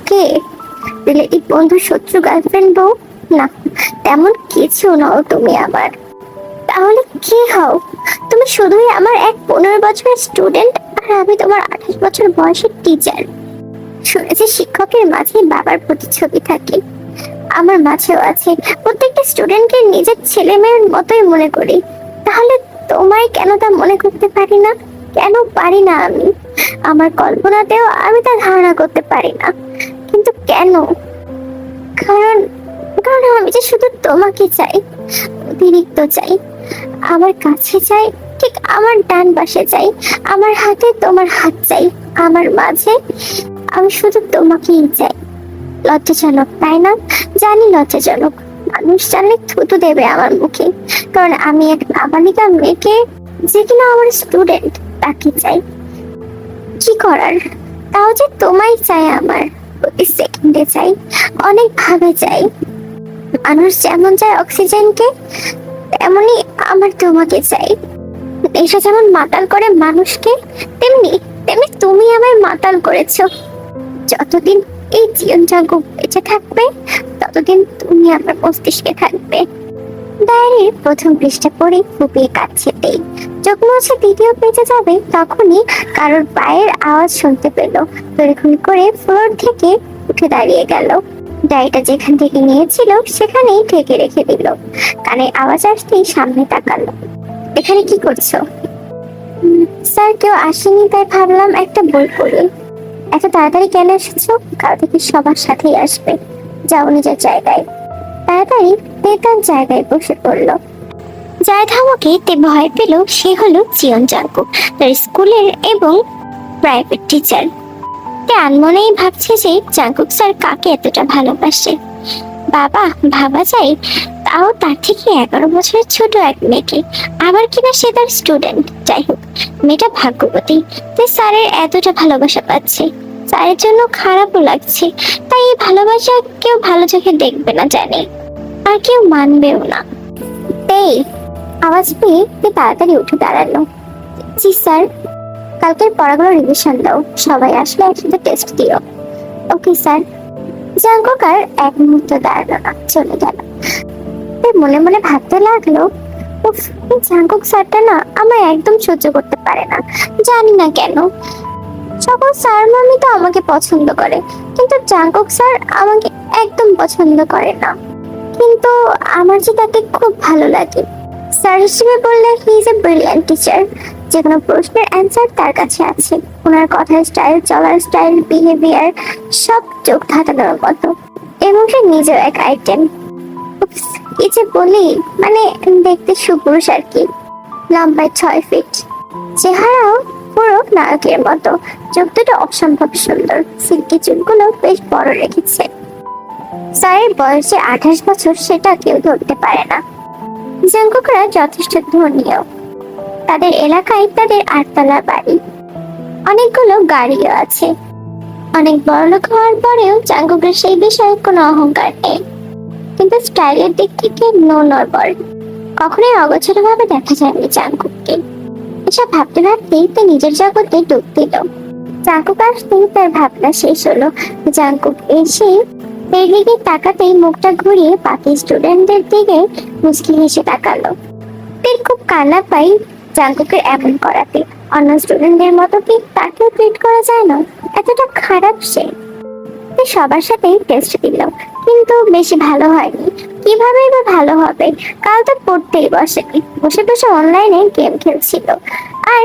কে? Relative, বন্ধু, শত্রু, girlfriend, বউ? না, তেমন কিছু নও তুমি আমার। তাহলে কি হও? তুমি শুধুই আমার এক 15 বছরের স্টুডেন্ট, আর আমি তোমার 28 বছর বয়সের টিচার। শুনেছি শিক্ষকের মাঝে বাবার প্রতিচ্ছবি থাকে, আমার মাঝেও আছে। প্রত্যেকটা স্টুডেন্টকে নিজের ছেলে মেয়ের মতোই মনে করি। তাহলে তোমায় কেন তা মনে করতে পারি না? কেন পারি না আমি? আমার কল্পনাতেও আমি তা ধারণা করতে পারি না। কিন্তু কেন? কারণ কারণ আমি যে শুধু তোমাকে চাই, অতিরিক্ত চাই। আমার কাছে চাই, ঠিক আমার ডান পাশে চাই। আমার হাতে তোমার হাত চাই, আমার মাঝে। আমি শুধু তোমাকেই চাই। লজ্জাজনক, তাই না? জানি লজ্জাজনক। মানুষ জানলে থুতু দেবে আমার মুখে। কারণ আমি এক নাবালিকা মেয়েকে, যে কিনা আমার স্টুডেন্ট, তাকে চাই। কি করার? তাও যে তোমায় চাই, আমার প্রতি সেকেন্ডে চাই, অনেক ভাবে চাই। মানুষ যেমন চায় অক্সিজেনকে, তেমনি আমার তোমাকে চাই। নেশা যেমন মাতাল করে মানুষকে, তেমনি তেমনি তুমি আমায় মাতাল করেছো। যতদিন এই জীবন জাগো বেঁচে থাকবে, ততদিন তুমি আমার মস্তিষ্কে থাকবে। ডায়েরির প্রথম পৃষ্ঠা পড়ে ফুপিয়ে কাঁদছেতেই চোখ মুছে দ্বিতীয় পেজে যাবে, তখনই কারোর পায়ের আওয়াজ শুনতে পেল। তড়িঘড়ি করে ফ্লোর থেকে উঠে দাঁড়িয়ে গেল। ডায়েরিটা যেখান থেকে নিয়েছিল সেখানেই ঢেকে রেখে দিল। কানে আওয়াজ আসতেই সামনে তাকালো। এখানে কি করছো? স্যার, কেউ আসেনি, তাই ভাবলাম একটা বই পড়ি। এত তাড়াতাড়ি কেন এসেছো? কাল থেকে সবার সাথেই আসবে। যাও নিজের জায়গায়। তাড়াতাড়ি তে তার জায়গায় বসে পড়ল। যার ধমকে তে ভয় পেল সে হলো চিয়ন জাংকুক, তার স্কুলের এবং প্রাইভেট টিচার। তে আনমনেই ভাবছে যে জাংকুক স্যার কাকে এতটা ভালোবাসে। বাবা, ভাবা যায়, তাও তার থেকে 11 বছরের ছোট এক মেয়েকে, আবার কিনা সে তার স্টুডেন্ট। যাই হোক, মেয়েটা ভাগ্যবতী যে স্যারের এতটা ভালোবাসা পাচ্ছে। স্যারের জন্য খারাপও লাগছে, তাই এই ভালোবাসা কেউ ভালো চোখে দেখবে না জানে, আর কেউ মানবেও না। এই আওয়াজ পেয়ে তাড়াতাড়ি উঠে দাঁড়ালো। জি স্যার। কালকের পড়াগুলো রিভিশন দাও, সবাই আসলে একসাথে টেস্ট দিও। Okay sir. জাংকুক আর এক মুহূর্ত দাঁড়ালো না, চলে গেল। মনে মনে ভাবতে লাগলো, উফ, এই জাংকুক স্যারটা না আমার একদম সহ্য করতে পারে না। জানি না কেন। সকল স্যার ম্যামই তো আমাকে পছন্দ করে, কিন্তু জাংকুক স্যার আমাকে একদম পছন্দ করে না। কিন্তু আমার যে তাকে খুব ভালো লাগে। স্যার হিসেবে বললে he is a brilliant teacher. যে কোনো প্রশ্নের অ্যান্সার তার কাছে আছে। ওনার কথার স্টাইল, চলার স্টাইল, বিহেভিয়ার সব চোখ ধাঁধানোর মতো। এবং সে নিজেও এক আইটেম। কি যে বলি, মানে দেখতে সুপুরুষ আর কি। লম্বায় 6 ফিট, চেহারাও পুরো নায়কের মতো। চোখ দুটো অসম্ভব সুন্দর, সিল্কি চুলগুলো বেশ বড় রেখেছে। স্যারের বয়স যে 28 বছর সেটা কেউ ধরতে পারে না। জাংকুকরা যথেষ্ট ধনীয়। তাদের এলাকায় তাদের 8 তলা বাড়ি, অনেকগুলো গাড়িও আছে। অনেক বড়লোক হওয়ার পরেও জাংকুকের সেই বিষয়ে কোনো অহংকার নেই। কিন্তু স্টাইলের দিক থেকে নো নড়বড়। কখনোই অগোছালো ভাবে দেখা যায়নি জাংকুককে। এসব ভাবতে ভাবতেই তো নিজের জগতে ডুব দিল। জাংকুক আসতেই তার ভাবনা শেষ হলো। জাংকুক এসে এর দিকে তাকাতেই মুখটা ঘুরিয়ে বাকি স্টুডেন্টদের দিকে মুচকি হেসে তাকালো। তের খুব কান্না পাই জাংকুকের এমন করাতে। অন্য স্টুডেন্টদের মতো কি তাকেও ট্রিট করা যায় না? এতটা খারাপ সে। সবার সাথে টেস্ট দিল, কিন্তু বেশি ভালো হয়নি। কিভাবে বা ভালো হবে? কাল তো পড়তেই বসেনি, বসে বসে অনলাইনে গেম খেলছিল। আর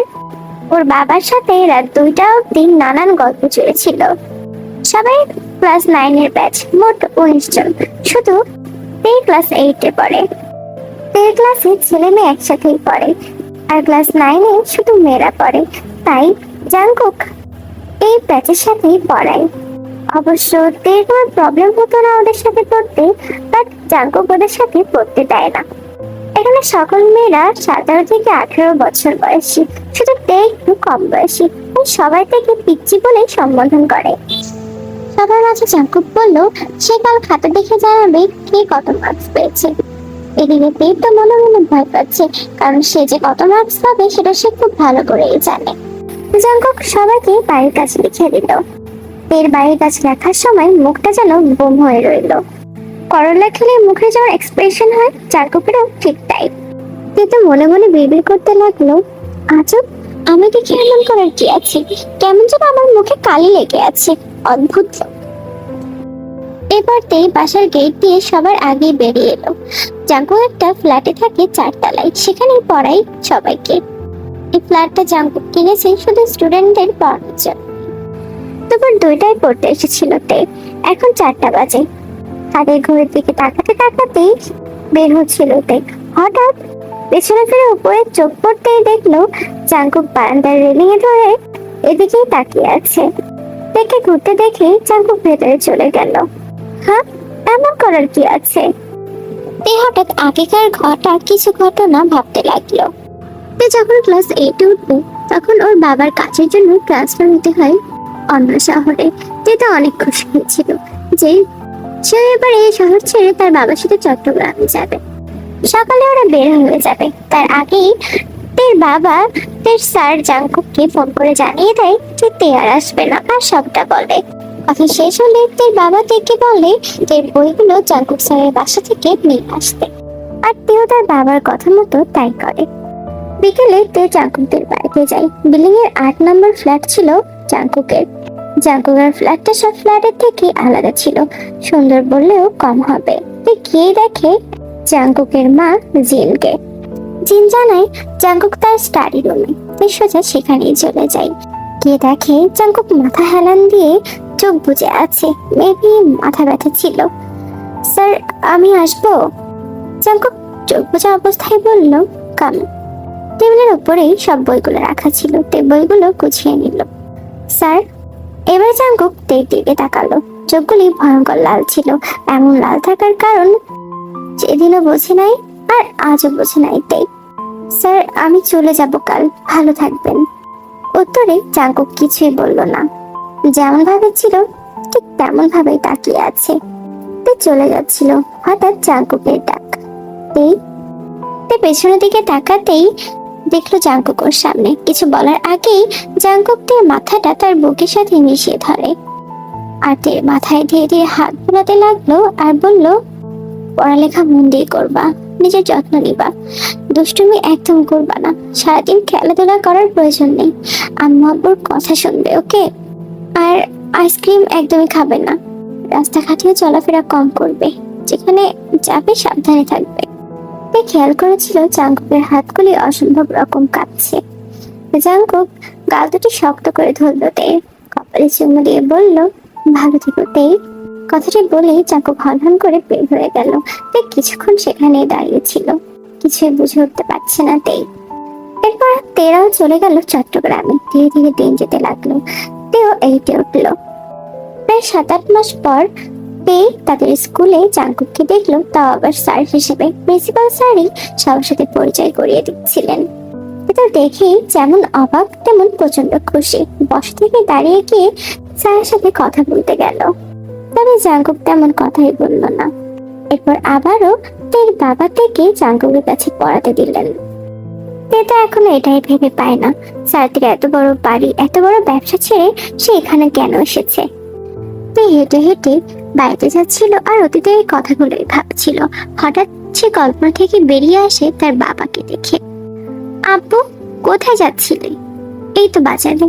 ওর বাবার সাথে রাত 2টা অব্দি নানান গল্প চলেছিল। সবাই ক্লাস 9-এর ব্যাচ, মোট 19 জন। শুধু তে ক্লাস 8-এ পড়ে। তে ক্লাসে ছেলে মেয়ে একসাথেই পড়ে, আর ক্লাস 9-এ শুধু মেয়েরা পড়ে। তাই জাংকুক এই ব্যাচের সাথেই পড়ায়। অবশ্য তের কোনো প্রবলেম হতো না ওদের সাথে পড়তে, বাট জাংকুক ওদের সাথে পড়তে দেয় না। এখানে সকল মেয়েরা 17 থেকে 18 বছর বয়সী, শুধু তে একটু কম বয়সী। সবাই থেকে পিচ্চি বলে সম্বোধন করে। সবার মাঝে জাংকুক বলল সে কাল খাতা দেখে জানাবে কে কত মার্কস পেয়েছে। এদিকে তে তো মনে মনে ভয় পাচ্ছে, কারণ সে যে কত মার্কস পাবে সেটা সে খুব ভালো করেই জানে। জাংকুক সবাইকে বাড়ির কাছে লিখে দিল। তের বাড়ির কাছে রাখার সময় মুখটা যেন বোম হয়ে রইল। করলা খেলে মুখে যেমন এক্সপ্রেশন হয়, জাঙ্কুকেরও ঠিক তাই। তে তো মনে মনে বিড়বিড় করতে লাগলো, আজব, আমাকে কি এমন করার কি আছে? কেমন যেন আমার মুখে কালি লেগে আছে, অদ্ভুত। এবার তেই বাসার গেট দিয়ে সবার আগে বেরিয়ে এলো। জাঙ্কুক একটা ফ্ল্যাটে থাকে 4 তলায়, সেখানে পড়াই সবাইকে। এই ফ্ল্যাটটা জাঙ্কুক কিনেছে শুধু স্টুডেন্টদের পড়ানোর জন্য। দুপুর 2টায় পড়তে এসেছিল তে, এখন 4টা বাজে। তাদের ঘরের দিকে তাকাতে তাকাতেই বের হচ্ছিল তে, হঠাৎ পেছনে ফিরে উপরে চোখ পড়তেই দেখলো জাঙ্কুক বারান্দার রেলিং এ ধরে এদিকেই তাকিয়ে আছে। তেকে ঘুরতে দেখে জাঙ্কুক ভেতরে চলে গেল। হ্যাঁ, এমন করার কি আছে? তে হঠাৎ আগেকার কিছু ঘটনা ভাবতে লাগলো। তে যখন ক্লাস 8-এ উঠবে তখন ওর বাবার কাজের জন্য ট্রান্সফার হতে হয় অন্য শহরে। তে তো অনেক খুশি হয়েছিল যে সে এবার এই শহর ছেড়ে তার বাবার সাথে চট্টগ্রামে যাবে। সকালে ওরা বের হয়ে যাবে, তার আগেই তের বাবা তের স্যার জাঙ্কুককে ফোন করে জানিয়ে দেয় যে তে আর আসবে না, আর সবটা বলে। কথা শেষ হলে তের বাবা তেকে বলে তের বইগুলো জাঙ্কুক স্যারের বাসা থেকে নিয়ে আসতে, আর তেও তার বাবার কথা মতো তাই করে। বিকেলে তে জাঙ্কুকদের বাড়িতে যায়। বিল্ডিং এর 8 নম্বর ফ্ল্যাট ছিল জাঙ্কুকের। জাঙ্কুকের ফ্ল্যাটটা সব ফ্ল্যাটের থেকে আলাদা ছিল, সুন্দর বললেও কম হবে। তে গিয়ে দেখে জাঙ্কুকের মা জিনকে। জিন জানায় জাঙ্কুক তার স্টাডি রুমে। তে সোজা সেখানেই চলে যায়। গিয়ে দেখে জাঙ্কুক মাথা হেলান দিয়ে চোখ বুজে আছে, মেবি মাথা ব্যথা ছিল। স্যার, আমি আসবো? জাঙ্কুক চোখ বোঝা অবস্থায় বলল, কাম। টেবিলের উপরেই সব বইগুলো রাখা ছিল, তে বইগুলো গুছিয়ে নিল। স্যার। এবার জাঙ্কুক তের দিকে তাকালো। চোখগুলি ভয়ঙ্কর লাল ছিল, এমন লাল থাকার কারণ যেদিনও বোঝে নাই আর আজও বোঝে নাই তে। স্যার, আমি চলে যাব কাল, ভালো থাকবেন। উত্তরে জাঙ্কুক কিছুই বলল না, যেমন ভাবে ছিল ঠিক তেমন ভাবেই তাকিয়ে আছে। তে চলে যাচ্ছিল, হঠাৎ জাঙ্কুকের ডাক। তে পেছনের দিকে তাকাতেই দেখলো জাঙ্কুক ওর সামনে। কিছু বলার আগেই জাঙ্কুক তের মাথাটা তার বুকের সাথে মিশিয়ে ধরে, আর তের মাথায় ধীরে ধীরে হাত বোলাতে লাগলো আর বলল, পড়ালেখা মন দিয়ে করবা, নিজের যত্ন নিবা, দুষ্টুমি একদম করবা না, সারাদিন খেলাধুলা করার প্রয়োজন নেই, আম্মু আব্বুর কথা শুনবে, ওকে? আর আইসক্রিম একদমই খাবে না, রাস্তাঘাটেও চলাফেরা কম করবে, যেখানে যাবে সাবধানে থাকবে। তে খেয়াল করেছিল জাঙ্কুকের হাতগুলি অসম্ভব রকম কাঁপছে। জাঙ্কুক গাল দুটি শক্ত করে ধরল তে, কপালে চুমু দিয়ে বলল, ভালো থেকো তে। কথাটি বলে জাঙ্কুক হনহন করে বের হয়ে গেল। তে কিছুক্ষণ সেখানেই দাঁড়িয়েছিল, কিছুই বুঝে উঠতে পারছে না তে। এরপর তেরাও চলে গেল চট্টগ্রামে। ধীরে ধীরে দিন যেতে লাগলো, তেও 8-এ উঠলো। প্রায় 7-8 মাস পর তে তাদের স্কুলে জাঙ্কুককে দেখলো, তাও আবার স্যার হিসেবে। প্রিন্সিপাল স্যারই সবার সাথে পরিচয় করিয়ে দিচ্ছিলেন। এটা দেখেই যেমন অবাক তেমন প্রচন্ড খুশি। বসা থেকে দাঁড়িয়ে গিয়ে স্যারের সাথে কথা বলতে গেল, তবে জাঙ্কুক তেমন কথাই বলল না। এরপর আবারও তের বাবা থেকে জাঙ্কুকের কাছে পড়াতে দিলেন। তে তো এখনো এটাই ভেবে পায় না, স্যারদের এত বড় বাড়ি, এত বড় ব্যবসা ছেড়ে সে এখানে কেন এসেছে। তে হেঁটে হেঁটে বাড়িতে যাচ্ছিল আর অতীতের কথাগুলোই ভাবছিল। হঠাৎ সে কল্পনা থেকে বেরিয়ে আসে তার বাবাকে দেখে। আব্বু, কোথায় যাচ্ছিলে? এই তো বাজারে।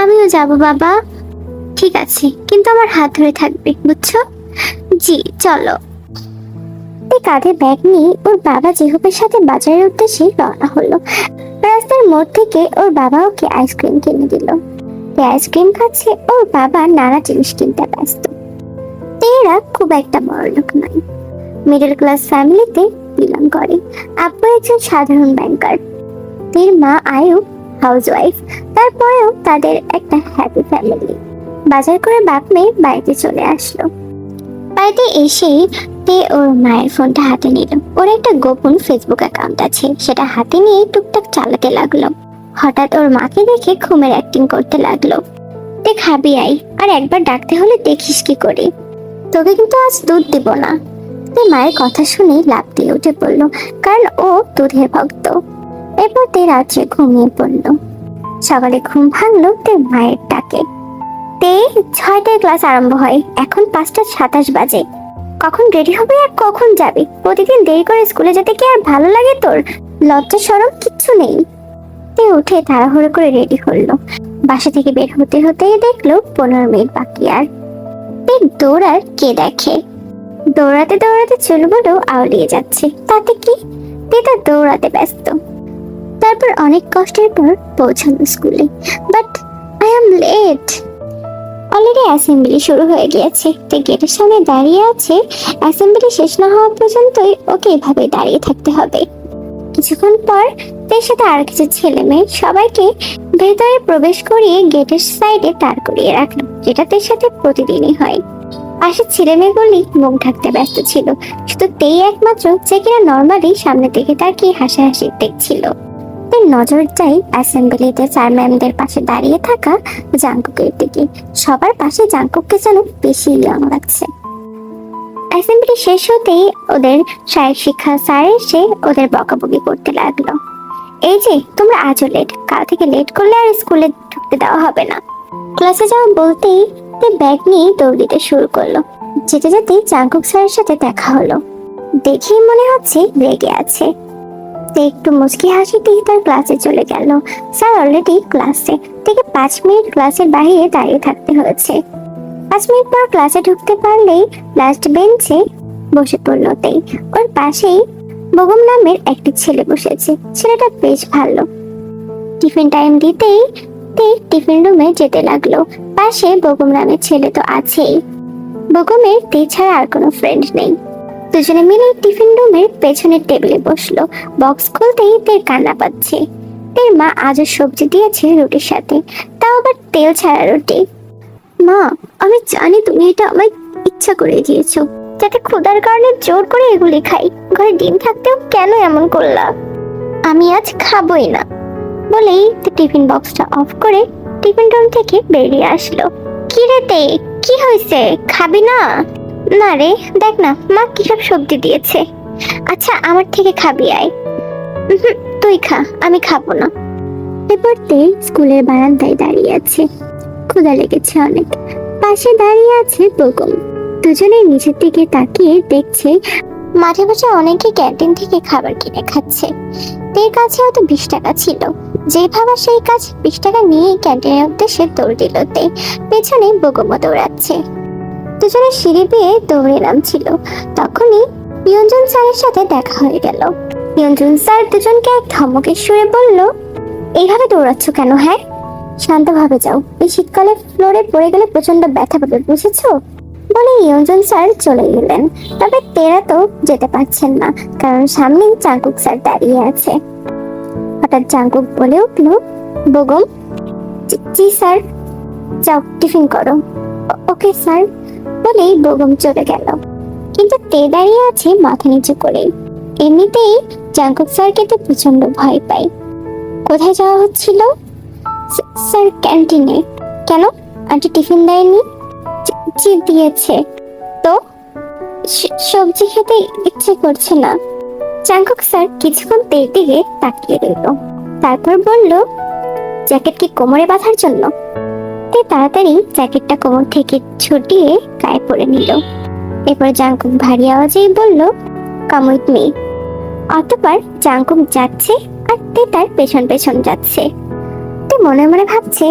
আমিও যাব বাবা। ঠিক আছে, কিন্তু আমার হাত ধরে থাকবে, বুঝছো? জি, চলো। কাঁধে ব্যাগ নিয়ে ওর বাবা জেহুবের সাথে বাজারের উদ্দেশ্যে রওনা হলো। রাস্তার মোড় থেকে ওর বাবা ওকে আইসক্রিম কিনে দিল। আইসক্রিম খাচ্ছে, ওর বাবা নানা জিনিস কিনতে ব্যস্ত। তেরা খুব একটা বড় লোক নয়, মিডল ক্লাস ফ্যামিলিতে বিলং করে। আব্বু একজন সাধারণ ব্যাংকার, তের মা আয়ু হাউস ওয়াইফ। তারপরেও তাদের একটা হ্যাপি ফ্যামিলি। বাজার করে বাপ মেয়ে বাড়িতে চলে আসলো। বাড়িতে এসেই তে ওর মায়ের ফোনটা হাতে নিল। ওর একটা গোপন ফেসবুক অ্যাকাউন্ট আছে, সেটা হাতে নিয়ে টুকটাক চালাতে লাগলো। হঠাৎ ওর মাকে দেখে ঘুমের অ্যাক্টিং করতে লাগলো। তে খাবি আই, আর একবার ডাকতে হলে দেখিস কি করে, তোকে কিন্তু আজ দুধ দিব না। তে মায়ের কথা শুনে লাফ দিয়ে উঠে পড়লো, কারণ ও দুধের ভক্ত। এরপর তে রাত্রে ঘুমিয়ে পড়লো। সকালে ঘুম ভাঙলো তে মায়ের ডাকে। তে 6টায় ক্লাস আরম্ভ হয়, এখন 5টা 27 বাজে। কখন রেডি হবে আর কখন যাবে? প্রতিদিন দেরি করে স্কুলে যেতে কি আর ভালো লাগে তোর? লজ্জা শরম কিচ্ছু নেই। তে উঠে তাড়াহুড়ো করে রেডি হলো। বাসা থেকে বের হতে হতেই দেখলো 15 মিনিট বাকি। আর তে দৌড়ার কে দেখে, দৌড়াতে দৌড়াতে চুলগুলো আউলিয়ে যাচ্ছে। তাতে কি, তে তো দৌড়াতে ব্যস্ত। তারপর অনেক কষ্টের পর পৌঁছালো স্কুলে, but I am late. Already assembly শুরু হয়ে গিয়েছে। তে গেটের সামনে দাঁড়িয়ে আছে। অ্যাসেম্বলি শেষ না হওয়া পর্যন্তই ওকে এভাবে দাঁড়িয়ে থাকতে হবে। কিছুক্ষণ পর তার সাথে আর কিছু ছেলে মেয়ে সবাইকে ভেতরে প্রবেশ করিয়ে গেটের সাইডে দাঁড় করিয়ে রাখলো, যেটা তার সাথে প্রতিদিনই হয়। পাশের ছেলে মেয়েগুলি মুখ ঢাকতে ব্যস্ত ছিল, শুধু তেই একমাত্র যে কিনা নর্মালি সামনে থেকে তাকিয়ে হাসাহাসি দেখছিল। তার নজর যায় অ্যাসেম্বলিতে স্যার ম্যামদের পাশে দাঁড়িয়ে থাকা জাংকুকের দিকে। সবার পাশে জাংকুককে যেন বেশি ইয়ং লাগছে। অ্যাসেম্বলি শেষ হতেই ওদের শারীরিক শিক্ষা স্যার এসে ওদের বকাবকি করতে লাগলো। এই যে তোমরা আজও লেট, কাল থেকে লেট করলে আর স্কুলে ঢুকতে দেওয়া হবে না। ক্লাসে যাও বলতেই তে ব্যাগ নিয়ে দৌড় দিতে শুরু করলো। যেতে যেতে জাংকুক স্যারের সাথে দেখা হলো। দেখেই মনে হচ্ছে রেগে আছে। তে একটু মুচকি হাসিতেই তার ক্লাসে চলে গেল। স্যার অলরেডি ক্লাসে। থেকে 5 মিনিট ক্লাসের বাইরে দাঁড়িয়ে থাকতে হয়েছে। 5 মিনিট পর ক্লাসে ঢুকতে পারলেই লাস্ট বেঞ্চে বসে পড়ল তে। ওর পাশেই বগম নামের একটি ছেলে বসেছে। ছেলেটা বেশ ভালো। টিফিন টাইম দিতেই তে টিফিন রুমে যেতে লাগলো। পাশে বগম নামের ছেলে তো আছেই। বগমের তে ছাড়া আর কোনো ফ্রেন্ড নেই। দুজনে মিলে টিফিন রুমের পেছনের টেবিলে বসলো। বক্স খুলতেই তের কান্না পাচ্ছে। তের মা আজও সবজি দিয়েছে রুটির সাথে, তাও আবার তেল ছাড়া রুটি। মা, আমি জানি তুমি এটা আমায় ইচ্ছা করে দিয়েছো, যাতে ক্ষুধার কারণে জোর করে এগুলি খাই। ঘরে ডিম থাকতেও কেন এমন করলা? আমি আজ খাবোই না বলেই টিফিন বক্সটা অফ করে টিফিন রুম থেকে বেরিয়ে আসলো। কি রে তে, কি হয়েছে? খাবি না? না রে, দেখ না মা কি সব সবজি দিয়েছে। আচ্ছা আমার থেকে খাবি আয়। তুই খা, আমি খাবো না। এরপর তে স্কুলের বারান্দায় দাঁড়িয়ে আছে। ক্ষুধা লেগেছে অনেক। পাশে দাঁড়িয়ে আছে বগম। দুজনে নিচের দিকে তাকিয়ে দেখছে মাঝে মাঝে অনেকে ক্যান্টিন থেকে খাবার কিনে খাচ্ছে। তের কাছে হয়তো 20 টাকা ছিল। যে ভাবা সেই কাজ, 20 টাকা নিয়ে ক্যান্টিনের উদ্দেশ্যে দৌড় দিল তে। পেছনে বগমও দৌড়াচ্ছে। দুজনে সিঁড়ি বেয়ে দৌড়ে নামছিল। তখনই ইয়ঞ্জন স্যারের সাথে দেখা হয়ে গেল। ইয়ঞ্জন স্যার দুজনকে এক ধমকের সুরে বলল, এইভাবে দৌড়াচ্ছ কেন? হ্যাঁ, শান্তভাবে যাও। এই শীতকালে ফ্লোরে পড়ে গেলে প্রচন্ড ব্যথা পাবে, বুঝেছো? বলে ইয়ঞ্জন স্যার চলে গেলেন। তবে তেরা তো যেতে পারছেন না, কারণ সামনেই জাংকুক স্যার দাঁড়িয়ে আছে। হঠাৎ জাংকুক বলে উঠল, বগম। জি স্যার। যাও টিফিন করো। ওকে স্যার বলেই বগম চলে গেল। কিন্তু তে দাঁড়িয়ে আছে মাথা নিচু করে। এমনিতেই জাংকুক স্যারকে তো প্রচন্ড ভয় পায়। কোথায় যাওয়া হচ্ছিল? স্যার ক্যান্টিনে। কেন, আন্টি টিফিন দেয়নি? জি দিয়েছে। তো সবজি খেতে ইচ্ছে করছে না। জাংকুক স্যার কিছুক্ষণ তের দিকে তাকিয়ে রইল, তারপর বলল, জ্যাকেট কি কোমরে বাঁধার জন্য? তে তাড়াতাড়ি জ্যাকেটটা কোমর থেকে ছুটিয়ে গায়ে পরে নিল। এরপর জাংকুক ভারী আওয়াজেই বলল, কাম উইথ মি। অতঃপর জাংকুক যাচ্ছে আর তে তার পেছন পেছন যাচ্ছে। তে মনে মনে ভাবছে,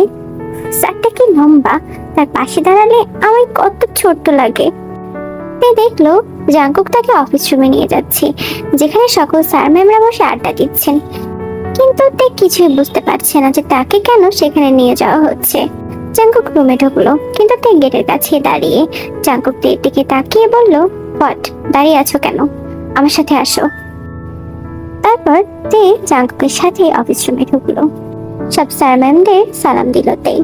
স্যারটা কি লম্বা, তার পাশে দাঁড়ালে আমার কত ছোট্ট লাগে। তে দেখলো জাংকুক তাকে অফিস রুমে নিয়ে যাচ্ছে, যেখানে সকল স্যার ম্যামরা বসে আড্ডা দিচ্ছেন। কিন্তু তে কিছুই বুঝতে পারছে না যে তাকে কেন সেখানে নিয়ে যাওয়া হচ্ছে। জাংকুক রুমে ঢুকলো, কিন্তু তে গেটের কাছে দাঁড়িয়ে। জাংকুক তের দিকে তাকিয়ে বলল, হোয়াট, দাঁড়িয়ে আছো কেন? আমার সাথে আসো। তারপর তে জাংকুকের সাথে অফিস রুমে ঢুকলো। সব স্যার ম্যামদের সালাম দিল তে।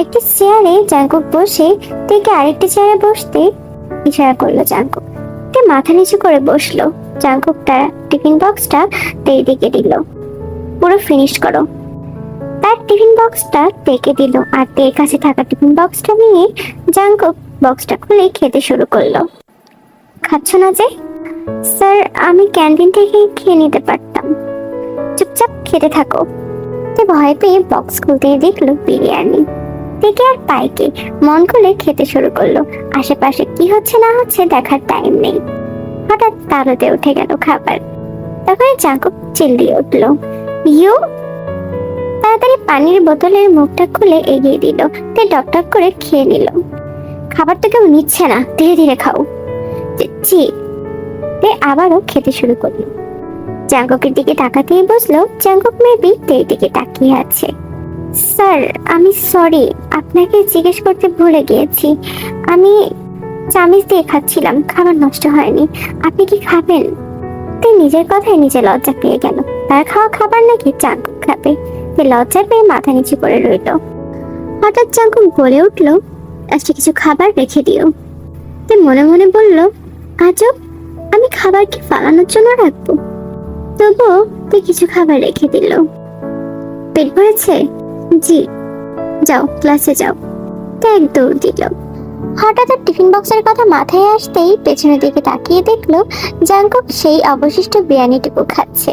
একটি চেয়ারে জাংকুক বসে তেকে আরেকটি চেয়ারে বসতে ইশারা করলো জাংকুক। তে মাথা নিচু করে বসলো। জাংকুক তার টিফিন বক্সটা তের দিকে দিল। পুরো ফিনিশ করো। তার টিফিন বক্সটা তেকে দিল, আর তের কাছে থাকা টিফিন বক্সটা নিয়ে জাংকুক বক্সটা খুলে খেতে শুরু করলো। খাচ্ছ না যে? স্যার আমি ক্যান্টিন থেকে খেয়ে নিতে পারতাম। চুপচাপ খেতে থাকো। তে ভয় পেয়ে বক্স খুলতে দেখলো বিরিয়ানি। থেকে আর পাইকে মন খুলে খেতে শুরু করলো। আশেপাশে কি হচ্ছে না হচ্ছে দেখার টাইম নেই। হঠাৎ তারতে উঠে গেল খাবার। তখন জাঙ্কুক চিল্লিয়ে উঠলো, ইউ! তাড়াতাড়ি পানির বোতলের মুখটা খুলে এগিয়ে দিল। তে টকটক করে খেয়ে নিল। খাবার তো কেউ নিচ্ছে না, ধীরে ধীরে খাও। জি। তে আবারও খেতে শুরু করলো। জাঙ্কুকের দিকে তাকাতেই বুঝলো জাঙ্কুক মেবি তের দিকে তাকিয়ে আছে। স্যার, আমি সরি, আপনাকে জিজ্ঞেস করতে ভুলে গিয়েছি। আমি চামিচ দিয়ে খাচ্ছিলাম, খাবার নষ্ট হয়নি। আপনি কি খাবেন? তে নিজের কথায় নিজে লজ্জা পেয়ে গেল। তার খাওয়া খাবার নাকি জাঙ্কুক খাবে? তে লজ্জা পেয়ে মাথা নিচু করে রইল। হঠাৎ জাঙ্কুক বলে উঠলো, আজকে কিছু খাবার রেখে দিও। তে মনে মনে বলল, আজব, আমি খাবার কি ফালানোর জন্য রাখবো? তবুও তে কিছু খাবার রেখে দিল। পেট ভরেছে? জি। যাও, ক্লাসে যাও। তে এক দৌড় দিল। হঠাৎ টিফিন বক্সের কথা মাথায় আসতেই পেছনের দিকে তাকিয়ে দেখলো জাঙ্কুক সেই অবশিষ্ট বিরিয়ানিটুকু খাচ্ছে,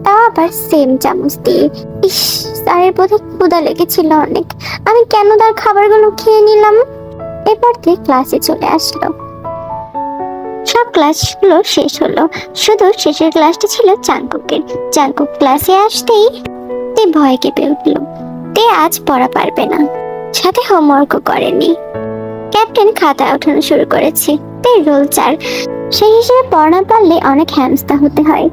তাও আবার সেম চামচ দিয়ে। ইস, স্যারের বোধহয় ক্ষুধা লেগেছিল অনেক। আমি কেন তার খাবারগুলো খেয়ে নিলাম? এরপর দিয়ে ক্লাসে চলে আসলো। সব ক্লাসগুলো শেষ হলো, শুধু শেষের ক্লাসটা ছিল জাঙ্কুকের। জাঙ্কুক ক্লাসে আসতেই তে ভয় কেঁপে উঠলো। তে আজ পড়া পারবে না, সাথে হোমওয়ার্কও করেনি। ক্যাপ্টেন খাতা ওঠানো শুরু করেছে। তে রোল 4, সেই হিসেবে পড়া পারলে অনেক হ্যামস্তা হতে হয়।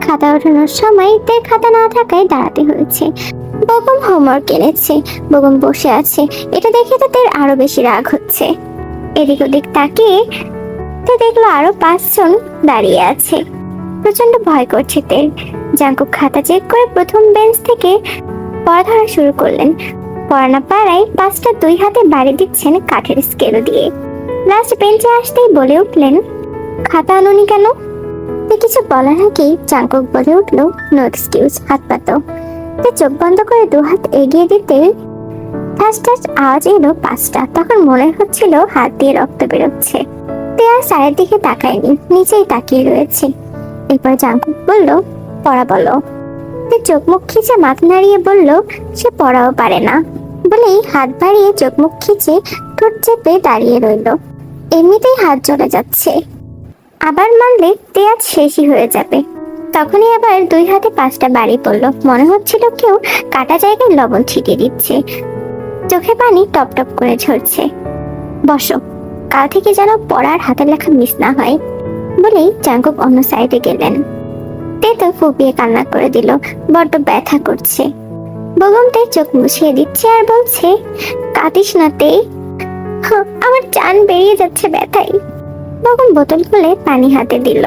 খাতা ওঠানোর সময় তে খাতা না থাকায় দাঁড়াতে হয়েছে। বেগম হোমওয়ার্ক এনেছে, বেগম বসে আছে। এটা দেখে তো তের আরো বেশি রাগ হচ্ছে। এদিক ওদিক তাকিয়ে তে দেখলো আরো 5 জন দাঁড়িয়ে আছে। প্রচন্ড ভয় করছে তের। জাঙ্কুক খাতা চেক করে প্রথম বেঞ্চ থেকে পড়া ধরা শুরু করলেন। পড়ানা পাড়ায় 5টা 2 হাতে বাড়ি দিচ্ছেন কাঠের স্কেল দিয়ে। লাস্ট বেঞ্চে আসতেই বলে উঠলেন, খাতা আনোনি কেন? কিছু বলার আগেই জাঙ্কুক বলে উঠলো, নো এক্সকিউজ, হাত পাতো। চোখ বন্ধ করে 2 হাত এগিয়ে দিতে ঠাস ঠাস আওয়াজ এলো 5টা। তখন মনে হচ্ছিল হাত দিয়ে রক্ত বেরোচ্ছে। তে আর স্যারের দিকে তাকায়নি, নিচেই তাকিয়ে রয়েছে। এরপর জাঙ্কুক বলল, পড়া বলো। তে চোখ মুখ খিচে মাথা নাড়িয়ে বলল, সে পড়াও পারে না। বলেই হাত বাড়িয়ে চোখ মুখ খিচে ঠোঁট চেপে দাঁড়িয়ে রইল। এমনিতেই হাত জ্বলে যাচ্ছে, আবার মানলে তে আজ শেষই হয়ে যাবে। তখনই আবার 2 হাতে 5টা বাড়ি পড়লো। মনে হচ্ছিল কেউ কাটা জায়গায় লবণ ছিটিয়ে দিচ্ছে। চোখে পানি টপ টপ করে ঝরছে। বসো, কাল থেকে যেন পড়ার হাতের লেখা মিস না হয়। বলেই জাঙ্কুক অন্য সাইডে গেলেন। তে তো ফুপিয়ে কান্না করে দিল, বড্ড ব্যথা করছে। বেগম তে চোখ মুছিয়ে দিচ্ছে আর বলছে, কাঁদিস না তে, আমার জান বেরিয়ে যাচ্ছে ব্যথায়। বেগম বোতল খুলে পানি হাতে দিল।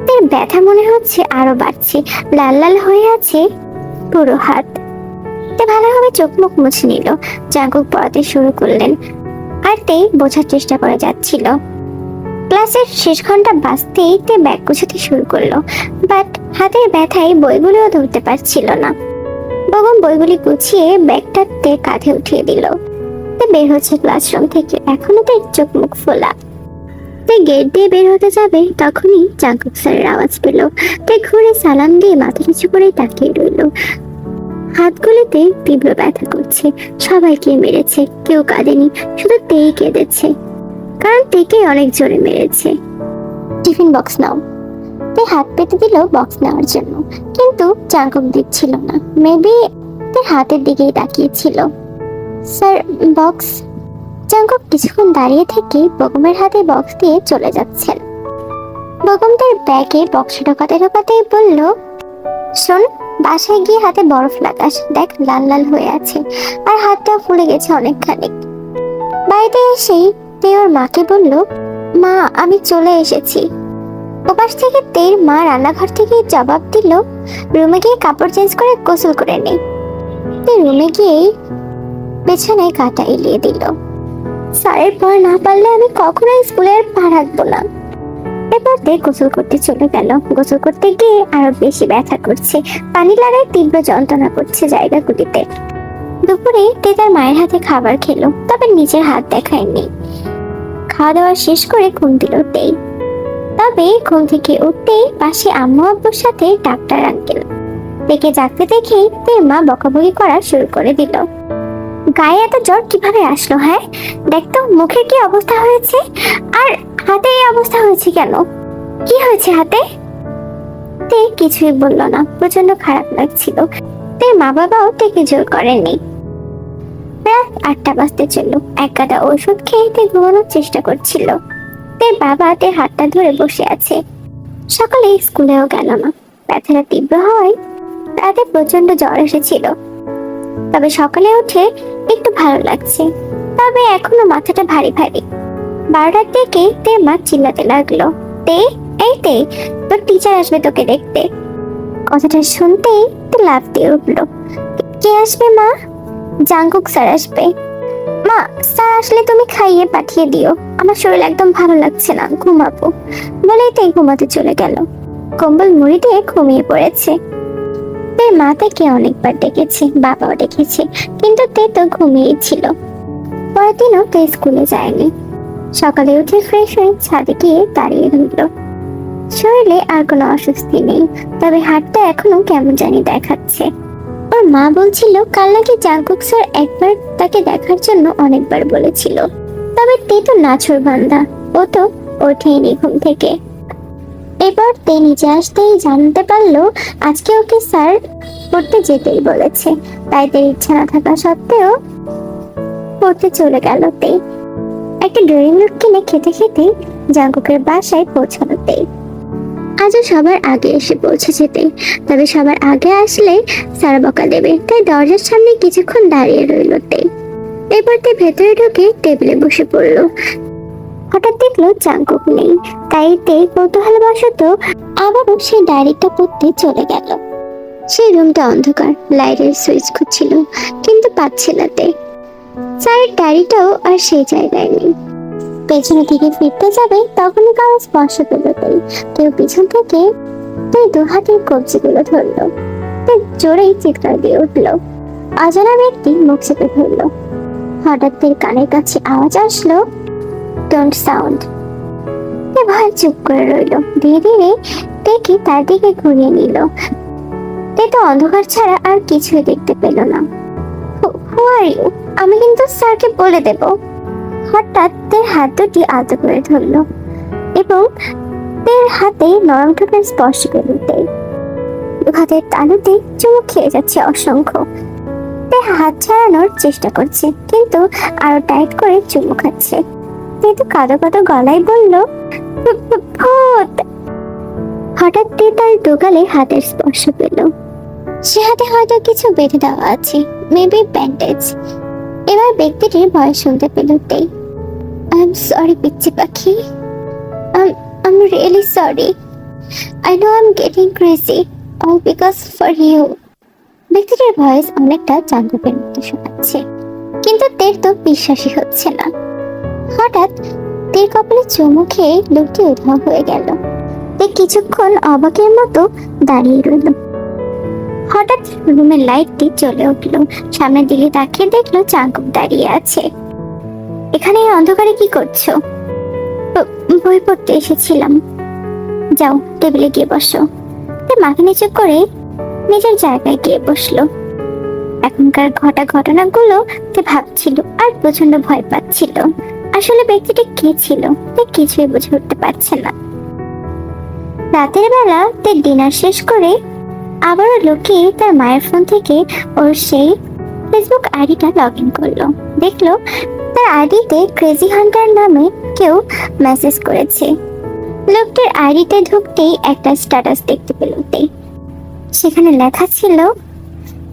তের ব্যথা মনে হচ্ছে আরো বাড়ছে, লাল লাল হয়ে আছে পুরো হাত। তে ভালোভাবে চোখ মুখ মুছে নিল। জাঙ্কুক পড়াতে শুরু করলেন, আর তে বোঝার চেষ্টা করে যাচ্ছিল। ক্লাসের শেষ ঘন্টা বাজতেই তে ব্যাগ গুছাতে শুরু করলো, বাট হাতের ব্যথায় বইগুলিও ধরতে পারছিল না। বেগম বইগুলি গুছিয়ে ব্যাগটা তে কাঁধে উঠিয়ে দিল। তে বের হচ্ছে ক্লাসরুম থেকে, এখনো তো চোখ মুখ ফোলা। তে গেট দিয়ে বের হতে যাবে, তখনই জাঙ্কুক স্যারের আওয়াজ পেল। তে ঘুরে সালাম দিয়ে মাথা নিচু করে তাকিয়ে রইল। হাতগুলিতে তীব্র ব্যথা করছে। সবাইকে মেরেছে, কেউ কাঁদেনি, শুধু তেই কেঁদেছে, কারণ তেকে অনেক জোরে মেরেছে। টিফিন বক্স নাও। তে হাত পেতে দিল বক্স নেওয়ার জন্য, কিন্তু জাঙ্কুক দিচ্ছিল না। মেবি তার হাতের দিকেই তাকিয়েছিল। Sir, box. জাঙ্কুক কিছুক্ষণ দাঁড়িয়ে থেকে বেগমের হাতে বক্স দিয়ে চলে যাচ্ছেন। বেগম তার ব্যাগে বক্স ঢোকাতে ঢোকাতেই বলল, শোন, বাসায় গিয়ে হাতে বরফ লাগাস, দেখ লাল লাল হয়ে আছে, আর হাতটা ফুলে গেছে অনেকখানি। বাড়িতে এসেই তে ওর মাকে বলল, মা, আমি চলে এসেছি। ওপাশ থেকে তের মা রান্নাঘর থেকে জবাব দিল, রুমে গিয়ে কাপড় চেঞ্জ করে গোসল করে নে। তে রুমে গিয়েই পেছনে কাটা এলিয়ে দিল। স্যারের পর না পারলে আমি কখনোই স্কুলে আর পা রাখবো না। এরপর তে গোসল করতে চলে গেল। গোসল করতে গিয়ে আরো বেশি ব্যথা করছে, পানি লাগায় তীব্র যন্ত্রণা করছে জায়গাগুলিতে। দুপুরে তে তার মায়ের হাতে খাবার খেলো, তবে নিজের হাত দেখায়নি। খাওয়া দাওয়া শেষ করে ঘুম দিল তেই। তবে ঘুম থেকে উঠতেই পাশে আম্মু আব্বুর সাথে ডাক্তার আঙ্কেল। তেকে জাগতে দেখে তের মা বকাবকি করা শুরু করে দিল। গায়ে এত জ্বর কিভাবে আসলো? হ্যাঁ, দেখতো মুখের কি অবস্থা হয়েছে, আর হাতে এই অবস্থা হয়েছে কেন? কি হয়েছে হাতে? তে কিছুই বললো না, প্রচন্ড খারাপ লাগছিল। তে মা বাবাও তেকে জোর করেননি। রাত 8টা বাজতে চললো। এক গাদা ওষুধ খেয়ে তে ঘুমানোর চেষ্টা করছিল। তে বাবা তে হাতটা ধরে বসে আছে। সকালে স্কুলেও গেল না, ব্যথাটা তীব্র হওয়ায় রাতে প্রচন্ড জ্বর এসেছিল। তবে সকালে উঠে একটু ভালো লাগছে, তবে এখনো মাথাটা ভারী ভারী। 12টার দিকে তে মা চিল্লাতে লাগলো, তে এই তে, তোর টিচার আসবে তোকে দেখতে। কথাটা শুনতেই তে লাফ দিয়ে উঠলো। কে আসবে মা? জাঙ্কুক স্যার আসবে। মা, স্যার আসলে তুমি খাইয়ে পাঠিয়ে দিও, আমার শরীর একদম ভালো লাগছে না, ঘুমাবো। বলেই তে ঘুমাতে চলে গেল। কম্বল মুড়ি দিয়ে ঘুমিয়ে পড়েছে। তে মা তাকে অনেকবার ডেকেছে, বাবাও ডেকেছে, কিন্তু তে তো ঘুমিয়েই ছিল। পরের দিনও তে স্কুলে যায়নি। সকালে উঠে ফ্রেশ হয়ে ছাদে গিয়ে দাঁড়িয়ে রইল। শরীরে আর কোনো অস্বস্তি নেই, তবে হাতটা এখনো কেমন জানি দেখাচ্ছে। ওর মা বলছিল কাল নাকি জাঙ্কুক স্যার একবার তাকে দেখার জন্য অনেকবার বলেছিল, তবে তে তো নাছোড় বান্দা, ও তো ওঠেইনি ঘুম থেকে। এবার তে নিচে আসতেই জানতে পারলো আজকে ওকে স্যার পড়তে যেতেই বলেছে, তাই তার ইচ্ছা না থাকা সত্ত্বেও পড়তে চলে গেল তে। একটা ড্রয়িং রুম কিনে খেতে খেতে জাঙ্কুকের বাসায় পৌঁছানোতে আজও সবার আগে এসে পৌঁছেছে তে। তবে সবার আগে আসলে স্যার বকা দেবে, তাই দরজার সামনে কিছুক্ষণ দাঁড়িয়ে রইল তে। এবার তে ভেতরে ঢুকে টেবিলে বসে পড়লো। হঠাৎ দেখলো জাঙ্কুক নেই, তাই তে কৌতূহলবশত আবারও সেই ডায়েরিটা পড়তে চলে গেল। সেই রুমটা অন্ধকার, লাইটের সুইচ খুঁজছিল কিন্তু পাচ্ছে না তে। স্যারের ডায়েরিটাও আর সেই জায়গায় নেই। পেছনের দিকে ফিরতে যাবে তখনই কারো স্পর্শ পেল তে। কেউ পিছন থেকে তুই দু হাতের কবজিগুলো ধরলো। তে জোরেই চিৎকার দিয়ে উঠলো। অজানা ব্যক্তি মুখ চেপে ধরলো। হঠাৎ তের কানের কাছে আওয়াজ আসলো, ডোন্ট সাউন্ড। তে ভয় চুপ করে রইলো। ধীরে ধীরে তেকে তার দিকে ঘুরিয়ে নিল। তে তো অন্ধকার ছাড়া আর কিছুই দেখতে পেল না। হু আর ইউ? আমি কিন্তু স্যারকে বলে দেব। হঠাৎ তের হাত দুটি আলতো করে ধরলো এবং তের হাতে নরম ঠোঁটের স্পর্শ করল তে। হাতের তালুতে চুমু খেয়ে যাচ্ছে অসংখ্য। তে হাত ছাড়ানোর চেষ্টা করছে, কিন্তু আরো টাইট করে চুমু খাচ্ছে। তে তো কাঁদো কাঁদো গলায় বলল, ভূত। হঠাৎ তে তার দোগালে হাতের স্পর্শ পেল। সে হাতে হয়তো কিছু বেঁধে দেওয়া আছে, মেবি ব্যান্ডেজ। এবার ব্যক্তিটির ভয় শুনতে পেল তে। আই এম সরি পিচ্চি পাখি, I'm really sorry. I know I'm getting crazy, all because for you. ব্যক্তিটির ভয়েস অনেকটা জাঙ্কুকের মতো শোনাচ্ছে, কিন্তু তের তো বিশ্বাসই হচ্ছে না। হঠাৎ তের কপালে চুমু খেয়ে লোকটি উধাও হয়ে গেল। তে কিছুক্ষণ অবাকের মতো দাঁড়িয়ে রইল। হঠাৎ রুমের লাইটটি জ্বলে উঠলো। সামনের দিকে তাকিয়ে দেখলো জাঙ্কুক দাঁড়িয়ে আছে। এখানে এই অন্ধকারে কি করছো? বই পড়তে এসেছিলাম। যাও টেবিলে গিয়ে বসো। মাথা নিচু করে নিজের জায়গায় গিয়ে বসলো। এখনকার ঘটনাগুলো তে ভাবছিল আর প্রচন্ড ভয় পাচ্ছিল। আসলে ব্যক্তিটি কে ছিল তে কিছুই বুঝে উঠতে পারছে না। রাতের বেলা তে ডিনার শেষ করে আবারও লুকিয়ে তার মায়ের ফোন থেকে ওর সেই ফেসবুক আইডিটা লগ ইন করলো। দেখলো তার আইডিতে ক্রেজি হান্টার নামে কেউ মেসেজ করেছে। লোকটির আইডিতে ঢুকতেই একটা স্ট্যাটাস দেখতে পেল তে। সেখানে লেখা ছিল,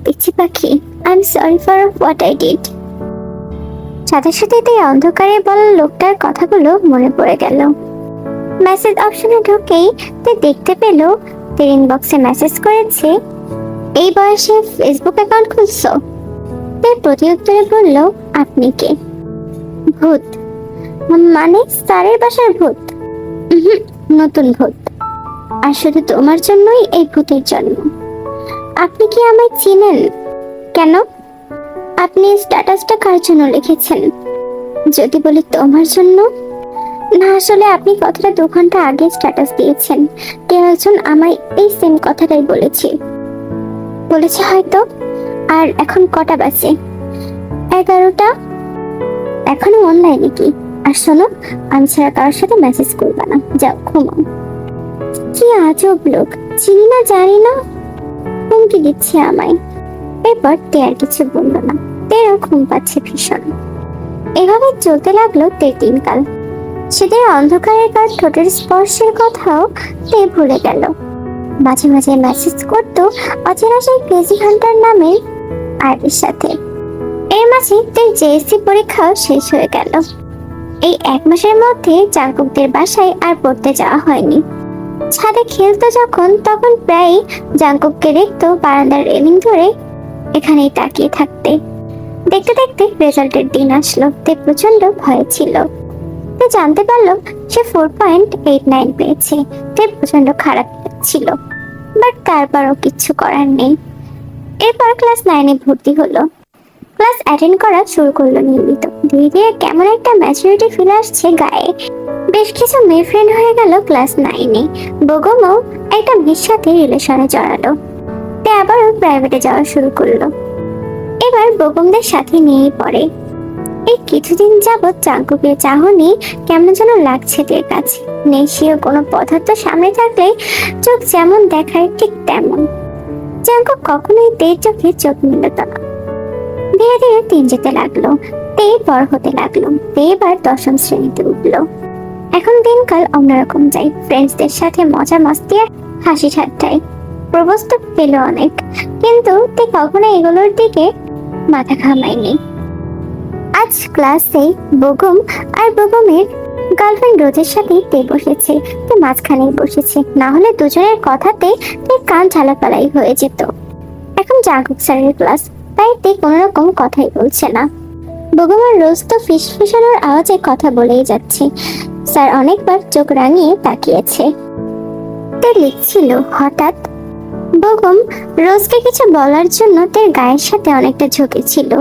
পিচ্চি পাখি, I am sorry for what I did. সাথে সাথে তাই অন্ধকারে বলা লোকটার কথাগুলো মনে পড়ে গেল। মেসেজ অপশনে ঢুকেই তে দেখতে পেল তের ইনবক্সে মেসেজ করেছে, এই বয়সে ফেসবুক অ্যাকাউন্ট খুলছো? তের প্রতি উত্তরে বলল, আপনি কে? ভূত। মানে স্যারের বাসার ভূত? নতুন ভূত, আর শুধু তোমার জন্যই এই ভূতের জন্ম। আপনি কি আমায় চিনেন? কেন? আপনি স্ট্যাটাসটা কার জন্য লিখেছেন? যদি বলি তোমার জন্য? না, আসলে আপনি কথাটা 2 ঘন্টা আগে স্ট্যাটাস দিয়েছেন। কেউ একজন আমায় এই সেম কথাটাই বলেছে হয়তো। আর এখন কটা বাজে? 11টা। এখনো অনলাইনে কি? আর শোনো, আমি ছাড়া কারোর সাথে মেসেজ করবে না, যাও ঘুমাও। কি আজব লোক, চিনি না জানি না, হুমকি দিচ্ছে আমায়। এরপর তে আর কিছু বললো না। তেরও ঘুম পাচ্ছে ভীষণ। এভাবে চলতে লাগলো তের দিনকাল। সেদের অন্ধকারের পর ঠোঁটের স্পর্শের কথাও তে ভুলে গেল। মাঝে মাঝে মেসেজ করতো অচেনা সেই ক্রেজি হান্টার নামের আইডির সাথে। এর মাঝে তের জেএসসি পরীক্ষাও শেষ হয়ে গেল। এই 1 মাসের মধ্যে জাঙ্কুকদের বাসায় আর পড়তে যাওয়া হয়নি। ছাদে খেলতো যখন, তখন প্রায় জাঙ্কুককে দেখতো বারান্দার রেলিং ধরে এখানেই তাকিয়ে থাকতে। দেখতে দেখতে রেজাল্টের দিন আসলো। তে প্রচন্ড ভয় ছিল। তে জানতে পারলো সে 4.89 পেয়েছে। তে প্রচন্ড খারাপ ছিল, বাট তারপরও কিচ্ছু করার নেই। এরপর ক্লাস 9-এ ভর্তি হলো। ক্লাস অ্যাটেন্ড করা শুরু করলো নিয়মিত। ধীরে ধীরে কেমন একটা ম্যাচুরিটি ফিল আসছে গায়ে। বেশ কিছু মেয়ে ফ্রেন্ড হয়ে গেল ক্লাস 9-এ। বগমও একটা মেয়ের সাথে রিলেশনে জড়ালো। তে আবারও প্রাইভেটে যাওয়া শুরু করলো। এবার বগমদের সাথে নিয়েই পড়ে। এই কিছুদিন যাবৎ জাঙ্কুকের চাহনি কেমন যেন লাগছে তের কাছে। নেশীয় কোনো পদার্থ সামনে থাকলে চোখ যেমন দেখায় ঠিক তেমন। জাঙ্কুক কখনোই তের চোখে চোখ মিলত না। ধীরে ধীরে দিন যেতে লাগলো। তে বড় হতে লাগলো। তে এবার 10ম শ্রেণীতে উঠলো। এখন দিনকাল অন্যরকম যায়। ফ্রেন্ডসদের সাথে মজা মস্তি আর হাসি ঠাট্টায়। প্রপোজ তো পেল অনেক, কিন্তু তে কখনো এগুলোর দিকে মাথা ঘামায়নি। আজ ক্লাসে বগম আর বগমের গার্লফ্রেন্ড রোজের সাথে তে বসেছে। তে মাঝখানেই বসেছে, না হলে দুজনের কথাতে তে কান ঝালাপালাই হয়ে যেত। এখন জাঙ্কুক স্যারের ক্লাস, তাই তে কোনো রকম কথাই বলছে না। বগম আর রোজ তো ফিসফিসানোর আওয়াজে কথা বলেই যাচ্ছে। স্যার অনেকবার চোখ রাঙিয়ে তাকিয়েছে। তে লিখছিল, হঠাৎ বগম রোজকে কিছু বলার জন্য তের গায়ের সাথে অনেকটা ঝুঁকেছিল।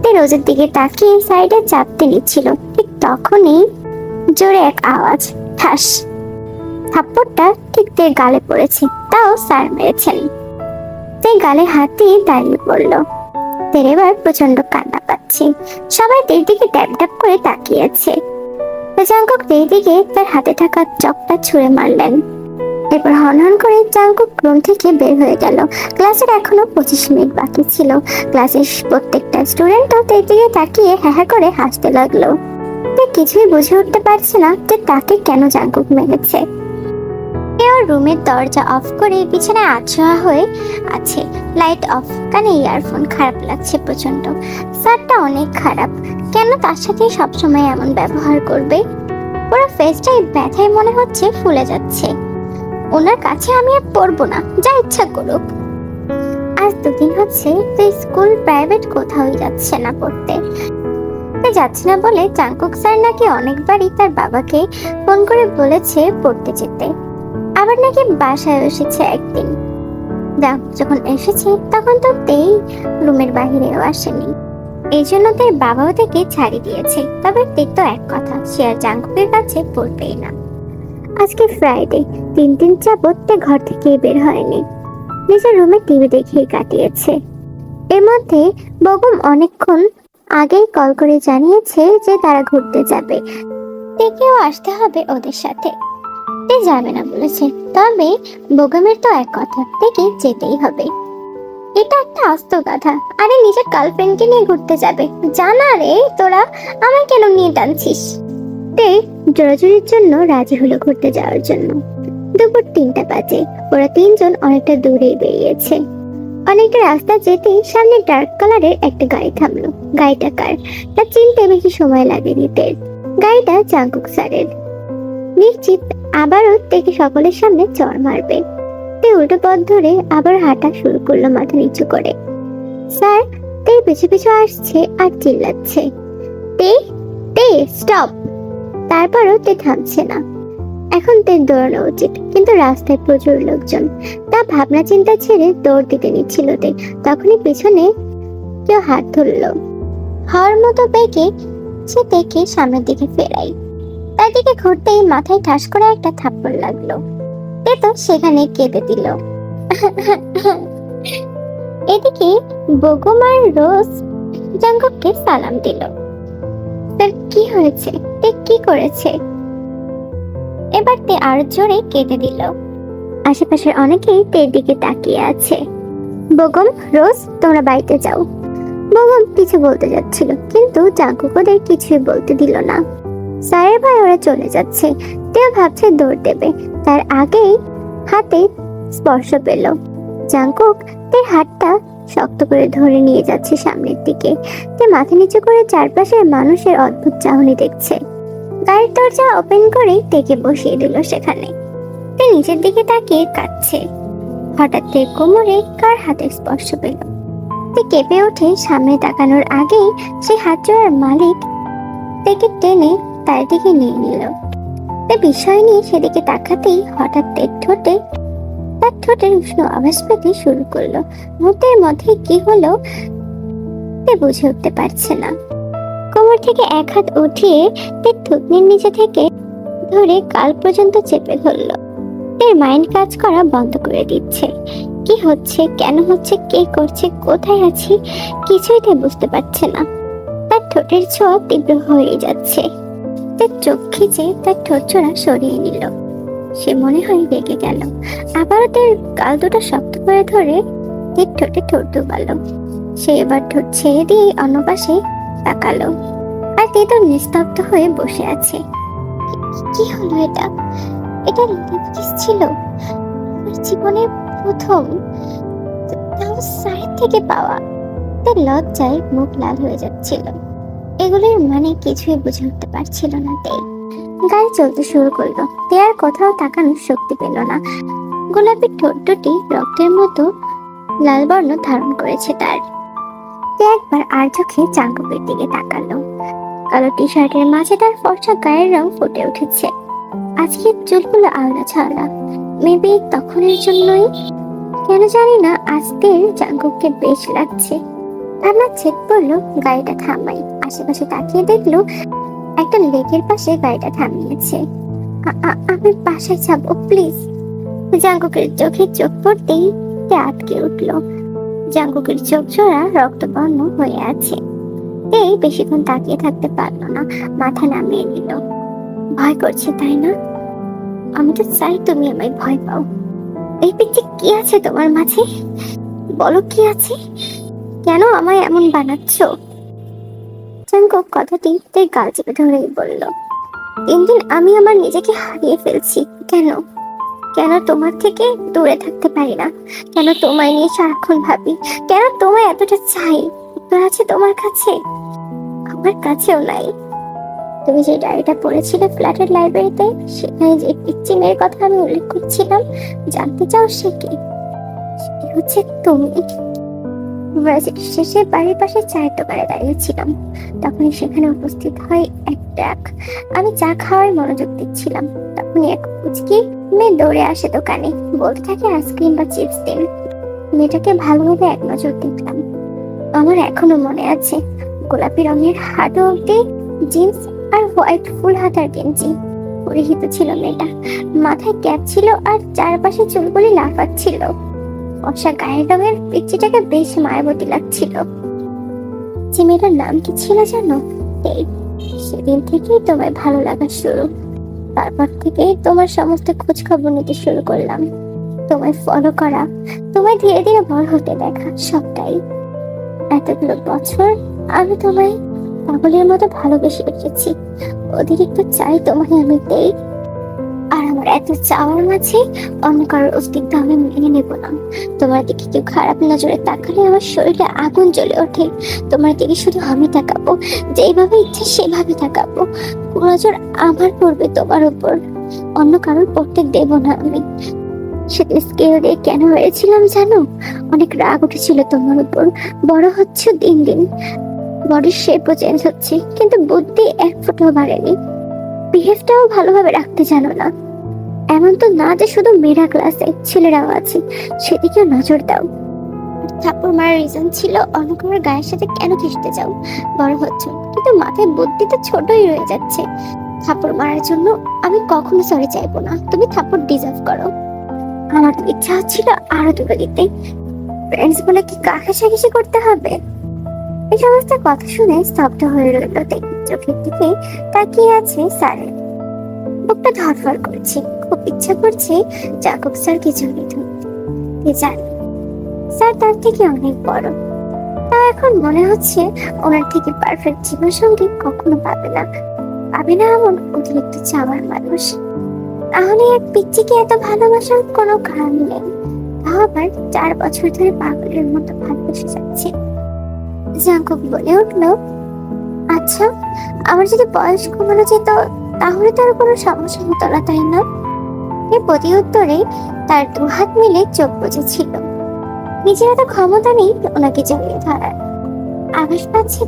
তে রোজের দিকে তাকিয়ে সাইডে চাপতে নিচ্ছিল। ঠিক তখনই জোরে এক আওয়াজ, ঠাস। থাপ্পড়টা ঠিক তের গালে পড়েছে, তাও স্যার মেরেছেন। তে গালে হাত দিয়ে দাঁড়িয়ে পড়লো। তের এবার প্রচন্ড কান্না পাচ্ছে। সবাই তের দিকে ট্যাপ ট্যাপ করে তাকিয়েছে। জাঙ্কুক তের দিকে তার হাতে থাকা চকটা ছুঁড়ে মারলেন। এরপর হনহন করে জাঙ্কুক রুম থেকে বের হয়ে গেল। ক্লাসের এখনো 25 মিনিট বাকি ছিল। ক্লাসের প্রত্যেকটা স্টুডেন্টও তের দিকে তাকিয়ে হ্যাঁ করে হাসতে লাগলো। তে কিছুই বুঝে উঠতে পারছে না যে তাকে কেন জাঙ্কুক মেরেছে। ওর রুমের দরজা অফ করে বিছানায় আছোয়া হয়ে আছে, লাইট অফ, কানে ইয়ারফোন। খারাপ লাগছে প্রচন্ড। স্যারটা অনেক খারাপ। কেন তার সাথে সবসময় এমন ব্যবহার করবে? পুরো ফেসটাই ব্যথায় মনে হচ্ছে ফুলে যাচ্ছে। ওনার কাছে আমি আর পড়বো না, যা ইচ্ছা করুক। আজ 2 দিন হচ্ছে তো স্কুল প্রাইভেট কোথাও যাচ্ছে না পড়তে। যাচ্ছে না বলে জাঙ্কুক স্যার নাকি অনেকবারই তার বাবাকে ফোন করে বলেছে পড়তে যেতে। আবার নাকি বাসায় এসেছে একদিন। যখন এসেছে তখন তো তেই রুমের বাহিরেও আসেনি। এই জন্য তার বাবাও থেকে ছাড়ি দিয়েছে। তবে তের তো এক কথা, সে আর জাঙ্কুকের কাছে পড়বেই না। আজকে ফ্রাইডে, 3 দিন যাবৎ তে ঘর থেকে বের হয়নি। নিজের রুমে টিভি দেখেই কাটিয়েছে। এর মধ্যে বগম অনেকক্ষণ আগেই কল করে জানিয়েছে যে তারা ঘুরতে যাবে। তেকেও আসতে হবে ওদের সাথে। তে যাবে না বলেছে, তবে বগমের তো এক কথা, তেকে যেতেই হবে। এটা একটা আস্ত গাধা। আরে নিজের গার্লফ্রেন্ডকে নিয়ে ঘুরতে যাবে, জানা রে তোরা, আমায় কেন নিয়ে টানছিস? তে জোরাজুরির জন্য রাজি হলো ঘুরতে যাওয়ার জন্য। দুপুর 3টা বাজে। ওরা 3 জন অনেকটা দূরেই বেরিয়েছে। অনেকটা রাস্তা যেতে সামনে ডার্ক কালারের একটা গাড়ি থামলো। গাড়িটা কার তা চিনতে বেশি সময় লাগেনি তের। গাড়িটা জাঙ্কুক স্যারের। নিশ্চিত আবারও তেকে সকলের সামনে চড় মারবে। তে উল্টো পথ ধরে আবার হাঁটা শুরু করলো মাথা নিচু করে। স্যার তের পিছু পিছু আসছে আর চিল্লাচ্ছে, তে তে স্টপ। তারপরও তে থামছে না। এখন তের দৌড়ানো উচিত, কিন্তু রাস্তায় প্রচুর লোকজন। তা ভাবনা চিন্তা ছেড়ে দৌড় দিতে নিচ্ছিল তে। তখনই পিছনে কেউ হাত ধরলো। হওয়ার মতো বেগে সে দেখে সামনের দিকে ফেরাই। তার দিকে ঘুরতেই মাথায় ঠাস করে একটা থাপ্পড় লাগলো। তে তো সেখানে কেঁদে দিল। এদিকে বগম আর রোজ জাঙ্কুককে সালাম দিল। স্যার, কি হয়েছে? তে কি করেছে? এবার তে আরো জোরে কেঁদে দিল। আশেপাশের অনেকেই তের দিকে তাকিয়ে আছে। বেগম, রোজ, তোমরা বাড়িতে যাও। বেগম কিছু বলতে যাচ্ছিল, কিন্তু জাঙ্কুক ওদের কিছুই বলতে দিল না। স্যারের ভাই ওরা চলে যাচ্ছে। তেও ভাবছে দৌড় দেবে, তার আগেই হাতে স্পর্শ পেল। জাঙ্কুক তের হাতটা শক্ত করে ধরে নিয়ে যাচ্ছে সামনের দিকে। তে মাথা নিচু করে চারপাশের মানুষের অদ্ভুত চাহনি দেখছে। গাড়ির দরজা ওপেন করে তেকে বসিয়ে দিল সেখানে। তে নিচের দিকে তাকিয়ে কাঁদছে। হঠাৎ তে কোমরে কার হাতের স্পর্শ পেল। তে কেঁপে ওঠে। সামনে তাকানোর আগেই সেই হাত জোড়ার মালিক তেকে টেনে তার দিকে নিয়ে নিল। তে বিষয় নিয়ে সেদিকে তাকাতেই হঠাৎ তার ঠোঁটের উষ্ণ আভাস পেতে শুরু করলো। মুহূর্তের মধ্যে কি হলো তে বুঝে উঠতে পারছে না। কোমর থেকে এক হাত উঠিয়ে তে থুতনির নিচে থেকে ধরে গাল পর্যন্ত চেপে ধরলো। এর মাইন্ড কাজ করা বন্ধ করে দিচ্ছে। কি হচ্ছে, কেন হচ্ছে, কে করছে, কোথায় আছি, কিছুই তে বুঝতে পারছে না। তার ঠোঁটের ছোঁয়া তীব্র হয়ে যাচ্ছে। তার চোখ খিচে তার ঠোঁট ছোড়া সরিয়ে নিল। সে মনে হয় রেগে গেল। আবারও তার গাল দুটো শক্ত করে ধরে তের ঠোঁটে ঠোঁট ডুবালো। সে এবার ঠোঁট ছেড়ে দিয়ে অন্য পাশে তাকালো। আর তে তো নিস্তব্ধ হয়ে বসে আছে। কি হলো এটা? এটা লিপ কিস ছিল আমার জীবনের প্রথম, তাও সাইড থেকে পাওয়া। তার লজ্জায় মুখ লাল হয়ে যাচ্ছিল। এগুলোর মানে কিছুই বুঝে উঠতে পারছিল না তে। গাড়ি চলতে শুরু করলো। তে আর কোথাও তাকানোর শক্তি পেল না। গোলাপি ঠোঁট দুটি রক্তের মতো লাল বর্ণ ধারণ করেছে তার। তে একবার আর চোখে জাঙ্কুকের দিকে তাকালো। কালো টি শার্টের মাঝে তার ফর্সা গায়ের রং ফুটে উঠেছে। আজকে চুলগুলো আলাদা ছাড়া, মেবি তখনের জন্যই। কেন জানি না আজ তের জাঙ্কুককে বেশ লাগছে। আমার চেক পড়লো, গাড়িটা থামাই। আশেপাশে তাকিয়ে দেখলো একটা লেকের পাশে গাড়িটা থামিয়েছে। আমি বাসায় যাবো, প্লিজ। জাঙ্কুকের চোখে চোখ পড়তেই তে আটকে উঠলো। জাঙ্কুকের চোখ জোড়া রক্তবর্ণ হয়ে আছে। এই বেশিক্ষণ তাকিয়ে থাকতে পারলো না, মাথা নামিয়ে নিল। ভয় করছে তাই না? আমি তো চাই তুমি আমায় ভয় পাও। এই পিচ্ছি কি আছে তোমার মাঝে? বলো কি আছে? কেন আমায় এমন বানাচ্ছ? জাঙ্কুক কথাটি তার গাল চেপে ধরেই বলল, দিন দিন আমি আমার নিজেকে হারিয়ে ফেলছি। কেন কেন তোমার থেকে দূরে থাকতে পারি না? কেন তোমায় নিয়ে সারাক্ষণ ভাবি? কেন তোমায় এতটা চাই? উত্তর আছে তোমার কাছে? আমার কাছেও নাই। তুমি যে ডায়েরিটা পড়েছিলে ফ্ল্যাটের লাইব্রেরিতে, সেখানে যে পিচ্চি মেয়ের কথা আমি উল্লেখ করছিলাম, জানতে চাও সে কি? সে হচ্ছে তুমি। ভার্সিটি শেষে বাড়ির পাশে চায়ের দোকানে দাঁড়িয়েছিলাম। তখনই সেখানে উপস্থিত হয় এক ট্রাক। আমি চা খাওয়ার মনোযোগ দিচ্ছিলাম। তখনই এক পুচকি মেয়ে দৌড়ে আসে দোকানে, বলতে থাকে আইসক্রিম বা চিপস দিন। মেয়েটাকে ভালোভাবে এক নজর দেখলাম। আমার এখনো মনে আছে, গোলাপি রঙের হাঁটু অব্দি জিন্স আর হোয়াইট ফুল হাতার গেঞ্জি পরিহিত ছিল মেয়েটা। মাথায় ক্যাপ ছিল আর চারপাশে চুলগুলি লাফাচ্ছিল। ফর্সা গায়ের রঙের পিচ্চিটাকে বেশ মায়াবতী লাগছিল। যে মেয়েটার নাম কি ছিল জানো? এই সেদিন থেকেই তোমায় ভালো লাগা শুরু। তারপর থেকেই তোমার সমস্ত খোঁজ খবর নিতে শুরু করলাম। তোমায় ফলো করা, তোমায় ধীরে ধীরে বড় হতে দেখা, সবটাই। এতগুলো বছর আমি তোমায় পাগলের মতো ভালোবেসে রেখেছি। অতিরিক্ত চাই তোমায় আমি দেই। আর আমার এত চাওয়ার মাঝে অন্য কারোর অস্তিত্ব আমি মেনে নেব না। তোমার দিকে কেউ খারাপ নজরে তাকালে আমার শরীরে আগুন জ্বলে ওঠে। তোমার দিকে শুধু আমি তাকাবো, যেভাবে ইচ্ছে সেভাবে তাকাবো। নজর আমার পড়বে তোমার উপর, অন্য কারোর পড়তে দেব না আমি। সেদিন স্কেল দিয়ে কেন হয়েছিলাম জানো? অনেক রাগ উঠেছিল তোমার উপর। বড় হচ্ছে দিন দিন, বডির শেপও চেঞ্জ হচ্ছে, কিন্তু বুদ্ধি এক ফুটও বাড়েনি। বিহেভটাও ভালোভাবে রাখতে জানো না। এমন তো না যে শুধু মেয়েরা ক্লাসে, ছেলেরাও আছে, সেদিকেও নজর দাও। থাপ্পড় মারার রিজন ছিল অন্য কারোর গায়ের সাথে কেন ঘেঁষতে যাও? বড় হচ্ছ, কিন্তু মাথায় বুদ্ধি তো ছোটই রয়ে যাচ্ছে। থাপ্পড় মারার জন্য আমি কখনো সরি চাইবো না। তুমি থাপ্পড় ডিজার্ভ করো। আমার তো ইচ্ছা হচ্ছিল আরো দুটো দিতে। ফ্রেন্ডস বলে কি কাকাশাকিশি করতে হবে? এই সমস্ত কথা শুনে স্তব্ধ হয়ে রইল তে। চোখের দিকে তাকিয়ে আছে স্যারের। বুকটা ধড়ফড় করছে, খুব ইচ্ছা করছে জাকব স্যারকে জড়িয়ে ধরতে। কে জানে স্যার তার থেকে অনেক বড়। তাও এখন মনে হচ্ছে ওনার থেকে পারফেক্ট জীবনসঙ্গী কখনো পাবে না, পাবে না এমন অতিরিক্ত চাওয়ার মানুষ। তাহলে এক পিচ্চিকে এত ভালোবাসার কোনো কারণ নেই, তাও আবার 4 বছর ধরে পাগলের মতো ভালোবেসে যাচ্ছে। জাঙ্কুক বলে উঠল, আচ্ছা আমার যদি বয়স কমানো যেত তাহলে তার কোনো সমস্যা হতো না, তাই না? এর প্রতি উত্তরে তার 2 হাত মিলে চোখ বুজেছিল। নিজের এত ক্ষমতা নেই ওনাকে জড়িয়ে ধরার। আভাস পাচ্ছে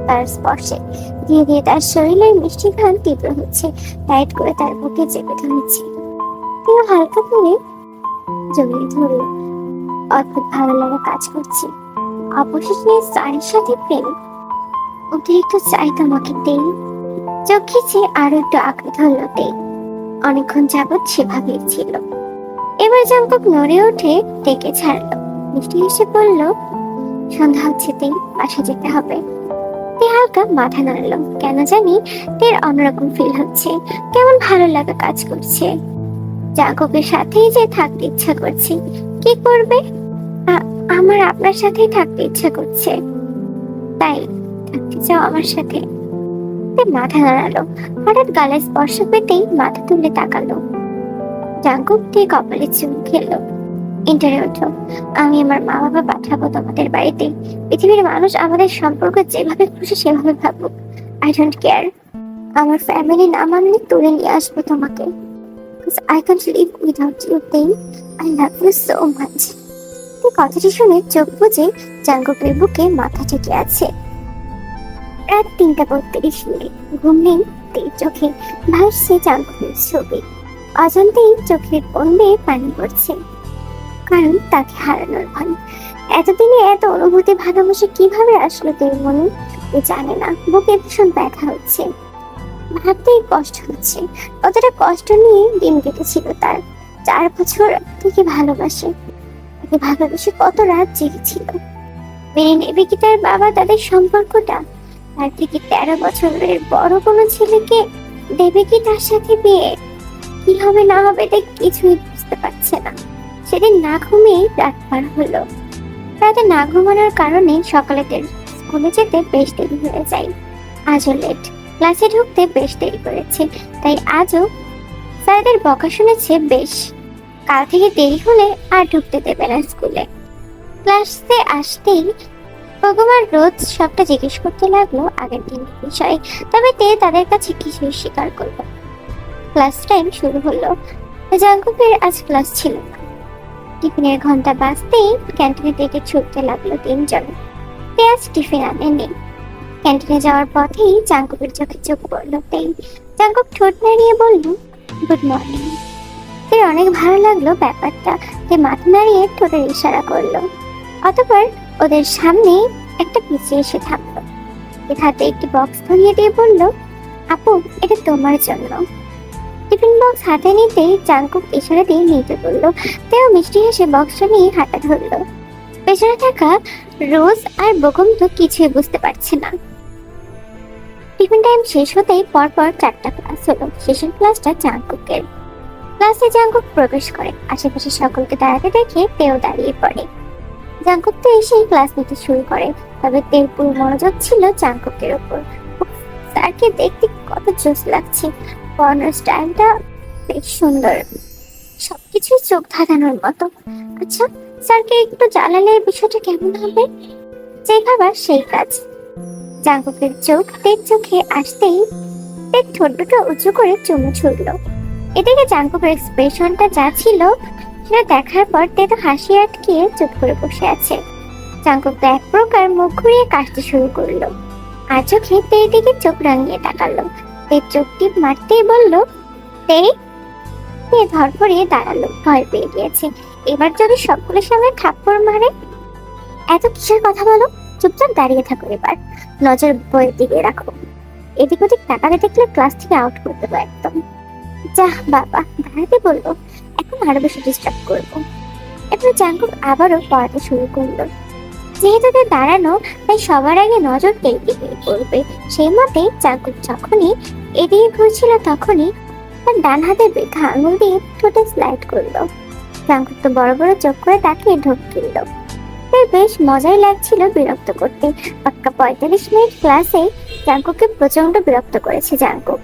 তার স্পর্শে। ধীরে ধীরে তার শরীরের মিষ্টি ঘ্রাণ তীব্র হচ্ছে, টাইট করে তার বুকে চেপে ধরেছে। তিনি হালকা করে জড়িয়ে ধরল। অদ্ভুত ভালো লাগা কাজ করছে। অবশেষে স্যারের সাথে প্রেম। অতিরিক্ত চাই তোমাকে দেই। চোখ খিচে আরো একটু আঁকড়ে ধরল তেই। অনেকক্ষণ যাবৎ সেভাবেই ছিল। এবার জাঙ্কুক নড়ে উঠে ডেকে ছাড়লো। মিষ্টি হেসে বলল, সন্ধ্যা হচ্ছে তেই, বাসা যেতে হবে। তে হালকা মাথা নাড়লো। কেন জানি তের অন্যরকম ফিল হচ্ছে, কেমন ভালো লাগা কাজ করছে। জাঙ্কুকের সাথেই যে থাকতে ইচ্ছা করছে। কি করবে? আমার আপনার সাথেই থাকতে ইচ্ছা করছে। তাই থাকতে চাও আমার সাথে? মাথা নাড়ালো। হঠাৎ গালে স্পর্শ পেতেই মাথা তুলে তাকালো। জাঙ্কুক দিয়ে কপালে চুম খেলো। ইন্টারে উঠো, আমি আমার মা বাবা পাঠাবো তোমাদের বাড়িতে। পৃথিবীর মানুষ আমাদের সম্পর্ক যেভাবে খুশি সেভাবে ভাবুক, আই ডোন্ট কেয়ার। আমার ফ্যামিলি না মানলে তুলে নিয়ে আসবো তোমাকে। I can't live without you, Ting. I love you so much. কথাটি শুনে চোখ বুজে জাঙ্কুকের বুকে মাথা ঠেকে আছে। রাত 3:32 ঘুম নেই তের চোখে। ভাসছে জাঙ্কুকের ছবি। অজান্তেই চোখের কোণ বেয়ে পানি পড়ছে, কারণ তাকে হারানোর ভয়। এতদিনে এত অনুভূতি ভালোবাসা কিভাবে আসলো তের মনে জানে না। বুকে ভীষণ ব্যথা হচ্ছে, ভাবতেই কষ্ট হচ্ছে। কতটা কষ্ট নিয়ে দিন কেটেছিল তার। 4 বছর থেকে ভালোবাসে, তাকে ভালোবেসে কত রাত জেগেছিল। মেনে নেবে কি তার বাবা তাদের সম্পর্কটা? তার থেকে 13 বছরের বড় কোনো ছেলেকে দেবে কি তার সাথে বিয়ে? কি হবে না হবে তাই কিছুই বুঝতে পারছে না। সেদিন না ঘুমিয়ে রাত পার হলো। রাতে না ঘুমানোর কারণে সকালে স্কুলে যেতে বেশ দেরি হয়ে যায়। আজও লেট, ক্লাসে ঢুকতে বেশ দেরি করেছে। তাই আজও স্যারদের বকা শুনেছে বেশ। কাল থেকে দেরি হলে আর ঢুকতে দেবে না স্কুলে। ক্লাসে আসতেই ভগবান রোজ সবটা জিজ্ঞেস করতে লাগলো আগের দিনের বিষয়ে। তবে তাদের কাছে কিছুই স্বীকার করলো। ক্লাস টাইম শুরু হলো। জাঙ্কুকের আজ ক্লাস ছিল না। টিফিনের ঘন্টা বাজতেই ক্যান্টিনে থেকে ছুটতে লাগলো 3 জন। আজ টিফিন আনেনি। ক্যান্টিনে যাওয়ার পথেই জাঙ্কুকের চোখে চোখ পড়লো জাঙ্কুক ঠোঁট নাড়িয়ে বলল, গুড মর্নিং। অনেক ভালো লাগলো ব্যাপারটা। মাথা নাড়িয়ে ঠোঁটের ইশারা করলো। অতঃপর ওদের সামনে একটা পিছিয়ে এসে থাকলো। হাতে একটি বক্স ধরিয়ে দিয়ে বলল, আপু এটা তোমার জন্য। টিফিন বক্স হাতে নিতেই জাঙ্কুক ইশারা দিয়ে নিতে বললো। তেও মিষ্টি হেসে বক্সটা নিয়ে হাঁটা ধরলো। পেছনে থাকা রোজ আর বগম তো কিছুই বুঝতে পারছে না। টিফিন টাইম শেষ হতেই পরপর 4টা ক্লাস হলো। শেষের ক্লাসটা জাঙ্কুকের। ক্লাসে জাঙ্কুক প্রবেশ করে। আশেপাশে সকলকে দাঁড়াতে দেখে তেও দাঁড়িয়ে পড়ে। জাঙ্কুক তো এসেই ক্লাস নিতে শুরু করে। তবে তের পুরো মনোযোগ ছিল জাঙ্কুকের উপর। স্যারকে দেখতে কত জোস লাগছে। পড়ানোর স্টাইলটা বেশ সুন্দর, সবকিছুই চোখ ধাঁধানোর মতো। আচ্ছা স্যারকে একটু জ্বালালে বিষয়টা কেমন হবে? যে খাবার সেই কাজ। জাঙ্কুকের চোখ তের চোখে আসতেই তের ঠোঁট দুটো উঁচু করে চুমু ছুড়ল। এদিকে জাঙ্কুকের এক্সপ্রেশনটা যা ছিল সেটা দেখার পর তে তো হাসি আটকিয়ে চুপ করে বসে আছে। জাঙ্কুক তো এক প্রকার মুখ ঘুরিয়ে কাশতে শুরু করলো। আর চোখে তের দিকে চোখ রাঙিয়ে তাকালো। তের চোখ টিপ মারতেই বলল, তে ধরপড়িয়ে দাঁড়ালো। ভয় পেয়ে গিয়েছে। এবার যদি সবগুলোর সামনে থাপ্পড় মারে। এত কিসের কথা বলো? চুপচাপ দাঁড়িয়ে থাকো, এবার নজর বইয়ের দিকে রাখো। এদিক ওদিক তাকাতে দেখলে ক্লাস থেকে আউট করে দেবো একদম। যা বাবা, দাঁড়াতে বললো, এখন আরো বেশি ডিস্টার্ব করবো। এবার জাঙ্কুক আবারও পড়াতে শুরু করলো। যেহেতু তে দাঁড়ানো, তাই সবার আগে নজর এই দিকে পড়বে। সেই মতে জাঙ্কুক যখনই এদিকে ঘুরছিল তখনই তার ডান হাতের বৃদ্ধা আঙুল দিয়ে ঠোঁটে স্লাইড করলো। জাঙ্কুক তো বড় বড় চোখ করে তাকিয়ে ঢোক গিলল। এর বেশ মজাই লাগছিল বিরক্ত করতে। পাক্কা 45 মিনিট ক্লাসে জাঙ্কুককে প্রচন্ড বিরক্ত করেছে জাঙ্কুক।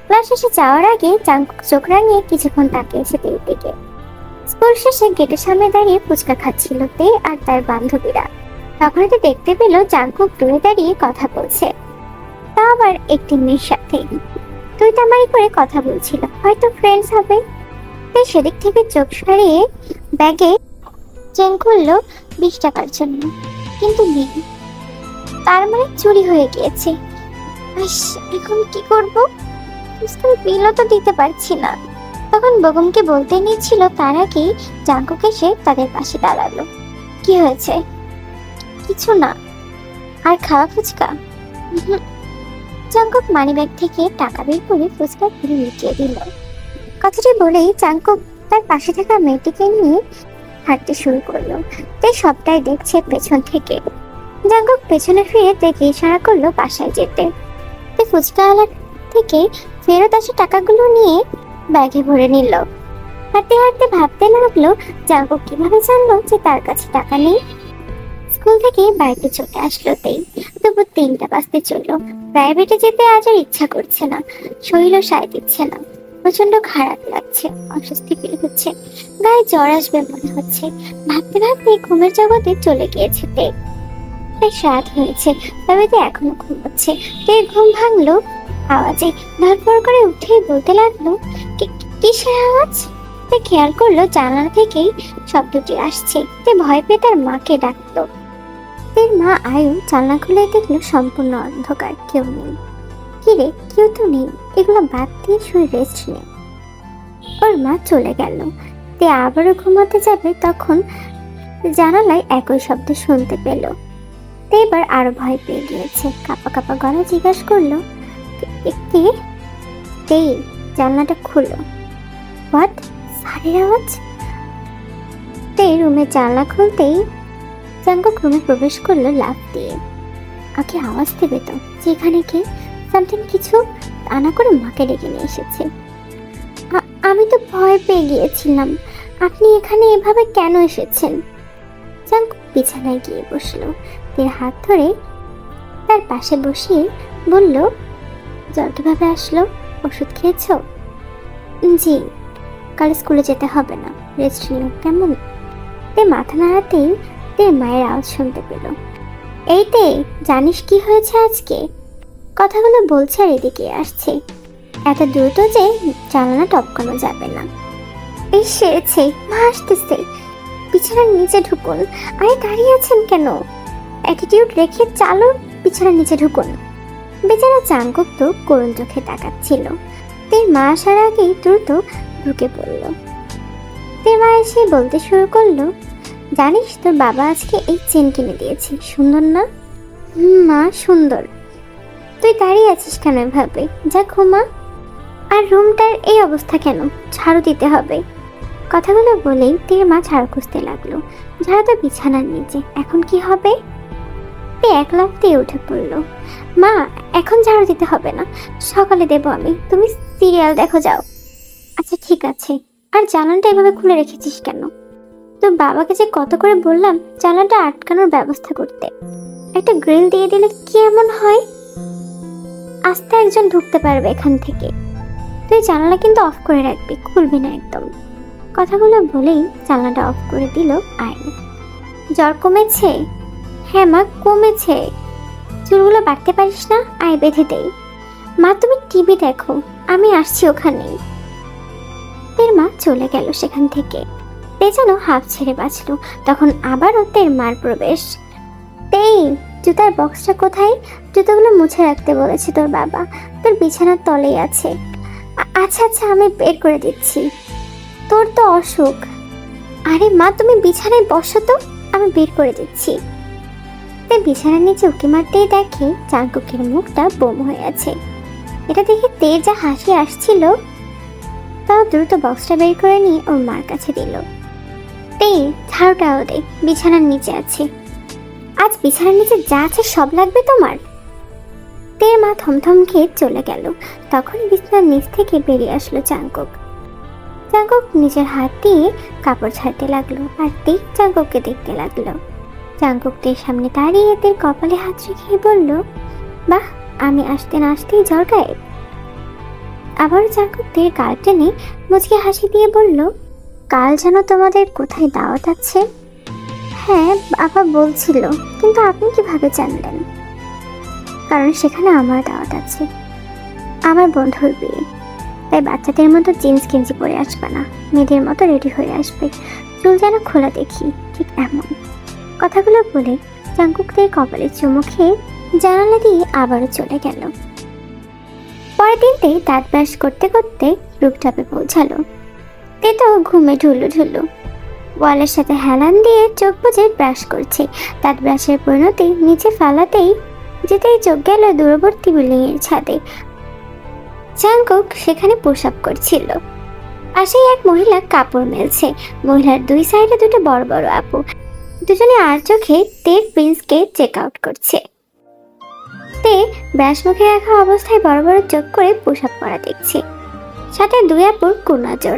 ক্লাস শেষে যাওয়ার আগে জাঙ্কুক চোখ রাঙিয়ে কিছুক্ষণ তাকিয়েছে তের দিকে। স্কুল শেষে গেটের সামনে দাঁড়িয়ে ফুচকা খাচ্ছিল তে আর তার বান্ধবীরা। তখনই তো দেখতে পেল জাঙ্কুক দূরে দাঁড়িয়ে কথা বলছে, তা আবার একটি মেয়ের সাথে। তুই তামারি করে কথা বলছিল, হয়তো ফ্রেন্ডস হবে। তাই সেদিক থেকে চোখ সরিয়ে ব্যাগে চেন করলো 20 টাকার জন্য, কিন্তু নেই। তার মানে চুরি হয়ে গিয়েছে। এখন কি করবো? বিলও তো দিতে পারছি না। তখন বেগমকে বলতে নিয়েছিল, তার আগেই জাঙ্কুক এসে তাদের পাশে দাঁড়ালো। কি হয়েছে? কিছু না। আর খাওয়া ফুচকা? জাঙ্কুক মানিব্যাগ থেকে টাকা বের করে ফুচকা কিনে লুকিয়ে দিল। কথাটি বলেই জাঙ্কুক তার পাশে থাকা মেয়েটিকে নিয়ে হাঁটতে শুরু করলো। তাই সবটাই দেখছে পেছন থেকে। জাঙ্কুক পেছনে ফিরে দেখে ইশারা করলো বাসায় যেতে। ফুচকাওয়ালা থেকে ফেরত আসা টাকাগুলো নিয়ে ব্যাগে ভরে নিল। হাঁটতে হাঁটতে ভাবতে লাগলো, জাঙ্কুক কিভাবে জানলো যে তার কাছে টাকা নেই। স্কুল থেকে বাড়িতে চলে আসলো তেই। তবু 3টা বাজতে চললো। প্রাইভেটে যেতে আজ আর ইচ্ছা করছে না, শরীরও সায় দিচ্ছে না। প্রচন্ড খারাপ লাগছে, অস্বস্তি ফিল হচ্ছে, গায়ে জ্বর আসবে মনে হচ্ছে। ভাবতে ভাবতে ঘুমের জগতে চলে গিয়েছে তে। তাই রাত হয়েছে, তবে তে এখনো ঘুমোচ্ছে। তে ঘুম ভাঙলো আওয়াজে। ধরপড় করে উঠে বলতে লাগলো, কিসের আওয়াজ? তে খেয়াল করলো জানালা থেকেই শব্দটি আসছে। তে ভয় পেয়ে তার মাকে ডাকলো। তের মা আয়ু জানলা খুলে দেখলো সম্পূর্ণ অন্ধকার, কেউ নেই। কিরে, কেউ তো নেই, এগুলো বাদ দিয়ে শুয়ে রেস্ট নে। ওর মা চলে গেল। তে আবারও ঘুমাতে যাবে, তখন জানালায় একই শব্দ শুনতে পেল। তে এবার আরো ভয় পেয়ে গিয়েছে। কাঁপা কাঁপা গলা জিজ্ঞাসা করলো, কে? তে জানলাটা খুললো। হোয়াট? স্যারের আওয়াজ? তে রুমে জানলা খুলতেই জাঙ্কুক রুমে প্রবেশ করলো লাফ দিয়ে। আগে আওয়াজ দেবে তো যেখানে কে সামথিং কিছু আনা করে মাকে ডেকে নিয়ে এসেছে। আমি তো ভয় পেয়ে গিয়েছিলাম। আপনি এখানে এভাবে কেন এসেছেন? জাঙ্কুক বিছানায় গিয়ে বসলো। তের হাত ধরে তার পাশে বসিয়ে বলল, জ্বর কিভাবে আসলো? ওষুধ খেয়েছো? জি। কাল স্কুলে যেতে হবে না, রেস্ট নিও কেমন? তে মাথা নাড়াতেই তের মায়ের আওয়াজ শুনতে পেল। এই তে, জানিস কি হয়েছে আজকে? কথাগুলো বলছে আর এদিকে আসছে। এত দ্রুত যে জানালা টপকানো যাবে না। এই সেরেছে, মা আসতেছে। বিছানার নিচে ঢুকুন। আরে দাঁড়িয়ে আছেন কেন? অ্যাটিটিউড রেখে চালো, বিছানার নিচে ঢুকুন। বেচারা জাঙ্কুক তো করুণ চোখে তাকাচ্ছিল। তের মা আসার আগেই দ্রুত ঢুকে পড়ল। তের মা এসে বলতে শুরু করলো, জানিস তোর বাবা আজকে এই চেন কিনে দিয়েছে, সুন্দর না? মা, সুন্দর। তুই দাঁড়িয়ে আছিস কেন এভাবে? যা ঘুমা। আর রুমটার এই অবস্থা কেন? ঝাড়ু দিতে হবে। কথাগুলো বলেই তের মা ঝাড়ু খুঁজতে লাগলো। ঝাড়ু তো বিছানার নিচে, এখন কি হবে? তে এক লাফ দিয়ে উঠে পড়লো। মা, এখন ঝাড়ু দিতে হবে না, সকালে দেবো আমি, তুমি সিরিয়াল দেখো যাও। আচ্ছা ঠিক আছে। আর জানালাটা এভাবে খুলে রেখেছিস কেন? তোর বাবাকে যে কত করে বললাম জানালাটা আটকানোর ব্যবস্থা করতে। একটা গ্রিল দিয়ে দিলে কি এমন হয়? আস্তে একজন ঢুকতে পারবে এখান থেকে। তুই জানালা কিন্তু অফ করে রাখবি, খুলবি না একদম। কথাগুলো বলেই জানালাটা অফ করে দিল আয়ন। জ্বর কমেছে? হ্যাঁ মা, কমেছে। চুলগুলো বাড়তে পারিস না? আয় বেঁধে দেই। মা তুমি টিভি দেখো, আমি আসছি ওখানেই। তের মা চলে গেল সেখান থেকে। তে যেন হাফ ছেড়ে বাঁচলো। তখন আবারও তের মার প্রবেশ। তেই, জুতার বক্সটা কোথায়? জুতোগুলো মুছে রাখতে বলেছে তোর বাবা, তোর বিছানার তলেই আছে। আচ্ছা আচ্ছা, আমি বের করে দিচ্ছি। তোর তো অসুখ। আরে মা, তুমি বিছানায় বসো তো, আমি বের করে দিচ্ছি। তাই বিছানার নিচে উঁকি মারতেই দেখে জাঙ্কুকের মুখটা বোম হয়ে আছে। এটা দেখে তের যা হাসি আসছিল, তাও দ্রুত বক্সটা বের করে নিয়ে ওর মার কাছে দিল। তে, ঝাড়ুটাও দে, বিছানার নিচে আছে। আজ বিছানার নিচে যা আছে সব লাগবে তোমার? তের মা থমথম খেয়ে চলে গেল। তখন বিছানার নিচ থেকে বেরিয়ে আসলো জাঙ্কুক। জাঙ্কুক নিজের হাত দিয়ে কাপড় ছাড়তে লাগলো আর তে জাঙ্কুককে দেখতে লাগলো। জাঙ্কুক তের সামনে দাঁড়িয়ে তের কপালে হাত রেখে বলল, বাহ, আমি আসতে না আসতেই জ্বর গায়েব। আবার জাঙ্কুক তের গাল টেনে মুচকে হাসি দিয়ে বলল, কাল যেন তোমাদের কোথায় দাওয়াত আছে? হ্যাঁ, বাবা বলছিল, কিন্তু আপনি কিভাবে জানলেন? কারণ সেখানে আমার দাওয়াত আছে, আমার বন্ধুর বিয়ে। তাই বাচ্চাদের মতো জিন্স গেঞ্জি পরে আসবে না, মেয়েদের মতো রেডি হয়ে আসবে, চুল যেন খোলা দেখি, ঠিক এমন। কথাগুলো বলে জাঙ্কুকদের কপালে চুমু খেয়ে জানালা দিয়ে আবারও চলে গেল। পরের দিনতে দাঁত ব্রাশ করতে করতে রুপটপে পৌঁছালো। তে তো ঘুমে ঢুলু। ওয়ালের সাথে হেলান দিয়ে চোখ বুজে ব্রাশ করছে। দাঁত ব্রাশের পরিণতি নিচে ফালাতেই যেতেই চোখ গেল দূরবর্তী বিল্ডিং এর ছাদে। জাঙ্কুক সেখানে প্রসাব করছিল। পাশেই এক মহিলা কাপড় মেলছে। মহিলার দুই সাইডে দুটো বড় বড় আপু, দুজনে আর চোখে তের প্রিন্সকে চেক আউট করছে। তে ব্রাশ মুখে রাখা অবস্থায় বড় বড় চোখ করে প্রসাব করা দেখছে। সাথে দুই আপুর কুনজর।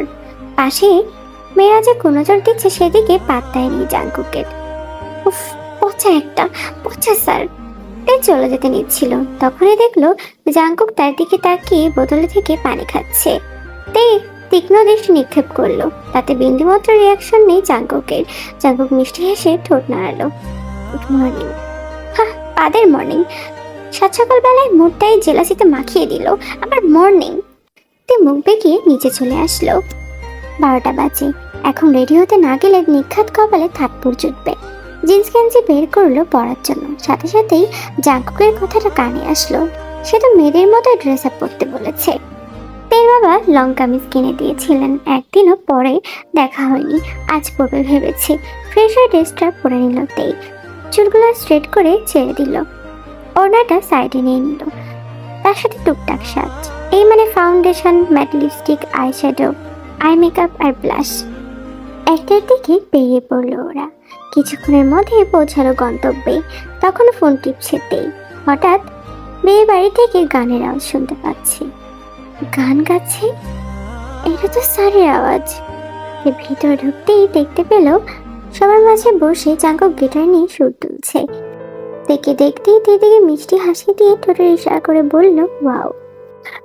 পাশে মেয়েরা যে কুনজর দিচ্ছে সেদিকে পাত্তাই নেই জাঙ্কুকের। উফ, পচা একটা, পচা স্যার। তে চলে যেতে নিচ্ছিল, তখনই দেখলো জাঙ্কুক তার দিকে তাকিয়ে বোতলে থেকে পানি খাচ্ছে। তে তীক্ষ্ণ দৃষ্টি নিক্ষেপ করলো, তাতে বিন্দুমাত্র রিয়াকশন নেই জাঙ্কুকের। জাঙ্কুক মিষ্টি হেসে ঠোঁট নাড়ালো। Good morning. হ্যাঁ, পাদের মর্নিং। সাত সকালবেলায় মুডটাই জেলাসিতে মাখিয়ে দিল, আবার মর্নিং। তে মুখ বেঁকিয়ে নিচে চলে আসলো। 12টা বাজে। এখন রেডি হতে না গেলে নিখাত কপালে থাপ্পড় জুটবে। জিন্স গেঞ্জি বের করলো পরার জন্য, সাথে সাথেই জাঙ্কুকের কথাটা কানে আসলো। সে তো মেয়েদের মতো ড্রেস আপ পরতে বলেছে। তের বাবা লং কামিজ কিনে দিয়েছিলেন, একদিনও পরে দেখা হয়নি, আজ পরবে ভেবেছে। ফ্রেশ হয়ে ড্রেসটা পরে নিল তেই। চুলগুলো স্ট্রেট করে ছেড়ে দিল, ওড়নাটা সাইডে নিয়ে নিল। তার সাথে টুকটাক সাজ, এই মানে foundation, matte lipstick, eye shadow, eye makeup আর ব্লাশ। একটার দিকে বেরিয়ে পড়লো ওরা। কিছুক্ষণের মধ্যে পৌঁছালো গন্তব্যে। তখন ফোন টিপছে তেই। হঠাৎ বিয়ে বাড়ি থেকে গানের আওয়াজ শুনতে পাচ্ছে। গান গাচ্ছে? এটা তো স্যারের আওয়াজ। ভিতরে ঢুকতেই দেখতে পেল সবার মাঝে বসে জাঙ্কুক গিটার নিয়ে সুর তুলছে। দেখে দেখতেই দিদিকে মিষ্টি হাসি দিয়ে ঠোঁটের ইশারা করে বলল, ওয়াও।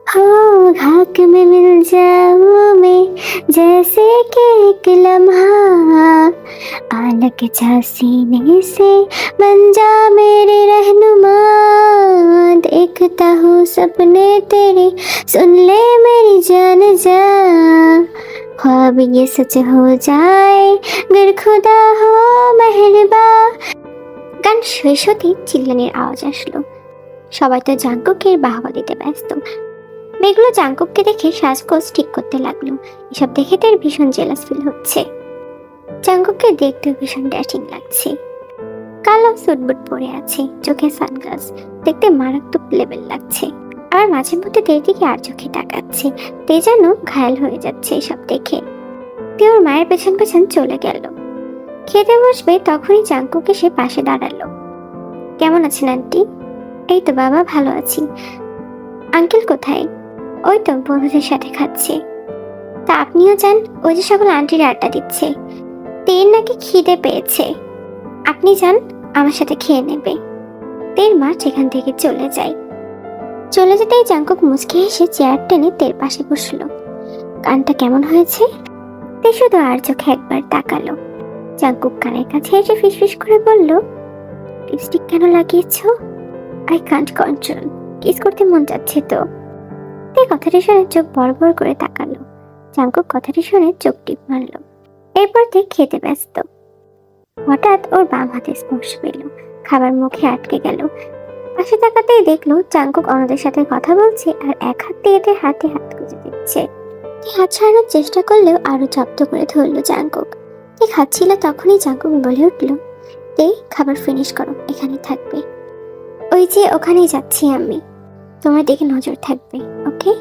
हो घाक में मिल जाऊं मैं जैसे कि एक लम्हा, आलक जा सीने से बन जा मेरे रहनुमा, देखता हूँ सपने तेरे, सुन ले मेरी जान जा, ख्वाब ये सच हो जाए गर खुदा हो मेहरबा। গান শেষ হতেই চিল্লানির আওয়াজ আসলো। সবাই তো জাঙ্কুকের বাহবা দিতে ব্যস্ত। মেয়েগুলো জাঙ্কুককে দেখে সাজগোজ ঠিক করতে লাগলো। এসব দেখে তার ভীষণ জেলাস ফিল হচ্ছে। জাঙ্কুককে দেখতে ভীষণ ড্যাশিং লাগছে। কালো সুটবুট পরে আছে, চোখে সানগ্লাস, দেখতে মারাত্মক লেভেল লাগছে। আর মাঝে মধ্যে তের দিকে আর চোখে তাকাচ্ছে। তে যেন ঘায়াল হয়ে যাচ্ছে এসব দেখে। তে ওর মায়ের পেছন পেছন চলে গেল। খেতে বসবে তখনই জাঙ্কুক এসে পাশে দাঁড়ালো। কেমন আছেন আন্টি? এই তো বাবা, ভালো আছি। আঙ্কেল কোথায়? ওই তো বন্ধুদের সাথে খাচ্ছে। তা আপনিও যান, ওই যে সকল আন্টির আড্ডা দিচ্ছে। তের নাকি খিদে পেয়েছে, আপনি যান, আমার সাথে খেয়ে নেবে। তের মা সেখান থেকে চলে যায়। চলে যেতেই জাঙ্কুক মুচকি হেসে চেয়ার টেনে তের পাশে বসলো। গানটা কেমন হয়েছে? তে শুধু আর চোখে একবার তাকালো। জাঙ্কুক কানের কাছে এসে ফিসফিস করে বলল, লিপস্টিক কেন লাগিয়েছ? আই কান্ট কন্ট্রোল, কিস করতে মন যাচ্ছে তো। তে কথাটি শুনে চোখ বড় বড় করে তাকালো। জাঙ্কুক কথাটি শুনে চোখ টিপ মারলো। এরপর তে খেতে ব্যস্ত। হঠাৎ ওর বাম হাতে স্পর্শ পেল, খাবার মুখে আটকে গেল। পাশে তাকাতেই দেখলো জাঙ্কুক অন্যদের সাথে কথা বলছে আর এক হাত দিয়ে এদের হাতে হাত গুঁজে দিচ্ছে। হাত ছাড়ানোর চেষ্টা করলেও আরো জব্দ করে ধরলো জাঙ্কুক। তে খাচ্ছিল তখনই জাঙ্কুক বলে উঠল, তে খাবার ফিনিশ করো, এখানে থাকবে। ওই যে ওখানেই যাচ্ছি আমি, তোমার দিকে নজর থাকবে, ওকে?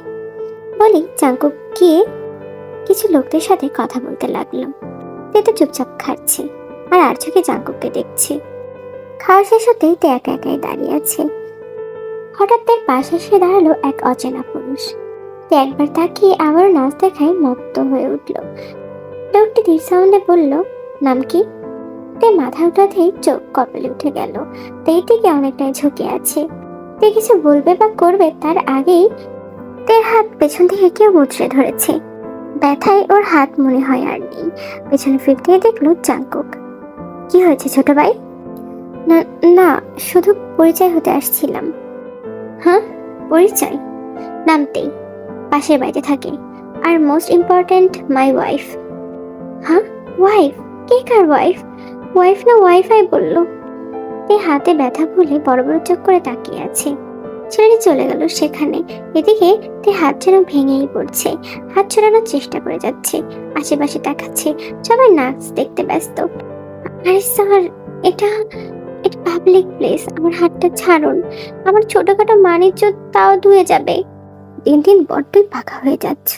বলি জাঙ্কুক গিয়ে কিছু লোকদের সাথে কথা বলতে লাগলো। তে তো চুপচাপ খাচ্ছে আর চোখে জাঙ্কুককে দেখছে। খাওয়া শেষ হতেই তে একা একাই দাঁড়িয়ে আছে। হঠাৎ তার পাশে এসে দাঁড়ালো এক অচেনা পুরুষ। তে একবার তাকিয়ে আবার নাচ দেখায় মত্ত হয়ে উঠল। লোকটি ধীর সাউন্ডে বলল, নাম কি? তে মাথা উঠাতেই চোখ কপালে উঠে গেল। তেই দিকে অনেকটাই ঝুঁকে আছে। তে কিছু বলবে বা করবে তার আগেই তের হাত পেছন থেকে কেউ মুচড়ে ধরেছে। ব্যথায় ওর হাত মনে হয় আর নেই। পেছনে ফিরতে দেখলো জাংকুক। কি হয়েছে ছোট ভাই? না না, শুধু পরিচয় হতে আসছিলাম। হ্যাঁ, পরিচয়? নামতেই পাশের বাড়িতে থাকে, আর মোস্ট ইম্পর্ট্যান্ট মাই ওয়াইফ। হ্যাঁ, ওয়াইফ? কে কার ওয়াইফ? ওয়াইফ না ওয়াইফাই বললো। তে হাতে ব্যথা ভুলে বড় বড় চোখ করে তাকিয়ে আছে। ছেড়ে চলে গেল সেখানে। এদিকে তে হাত যেন ভেঙেই পড়ছে। হাত ছড়ানোর চেষ্টা করে যাচ্ছে, আশেপাশে তাকাচ্ছে, সবাই নাচ দেখতে ব্যস্ত। আরে স্যার, এটা এটা পাবলিক প্লেস, আমার হাতটা ছাড়ুন। আমার ছোটখাটো মানিজ্য তাও ধুয়ে যাবে। দিন দিন বড্ডই পাকা হয়ে যাচ্ছ।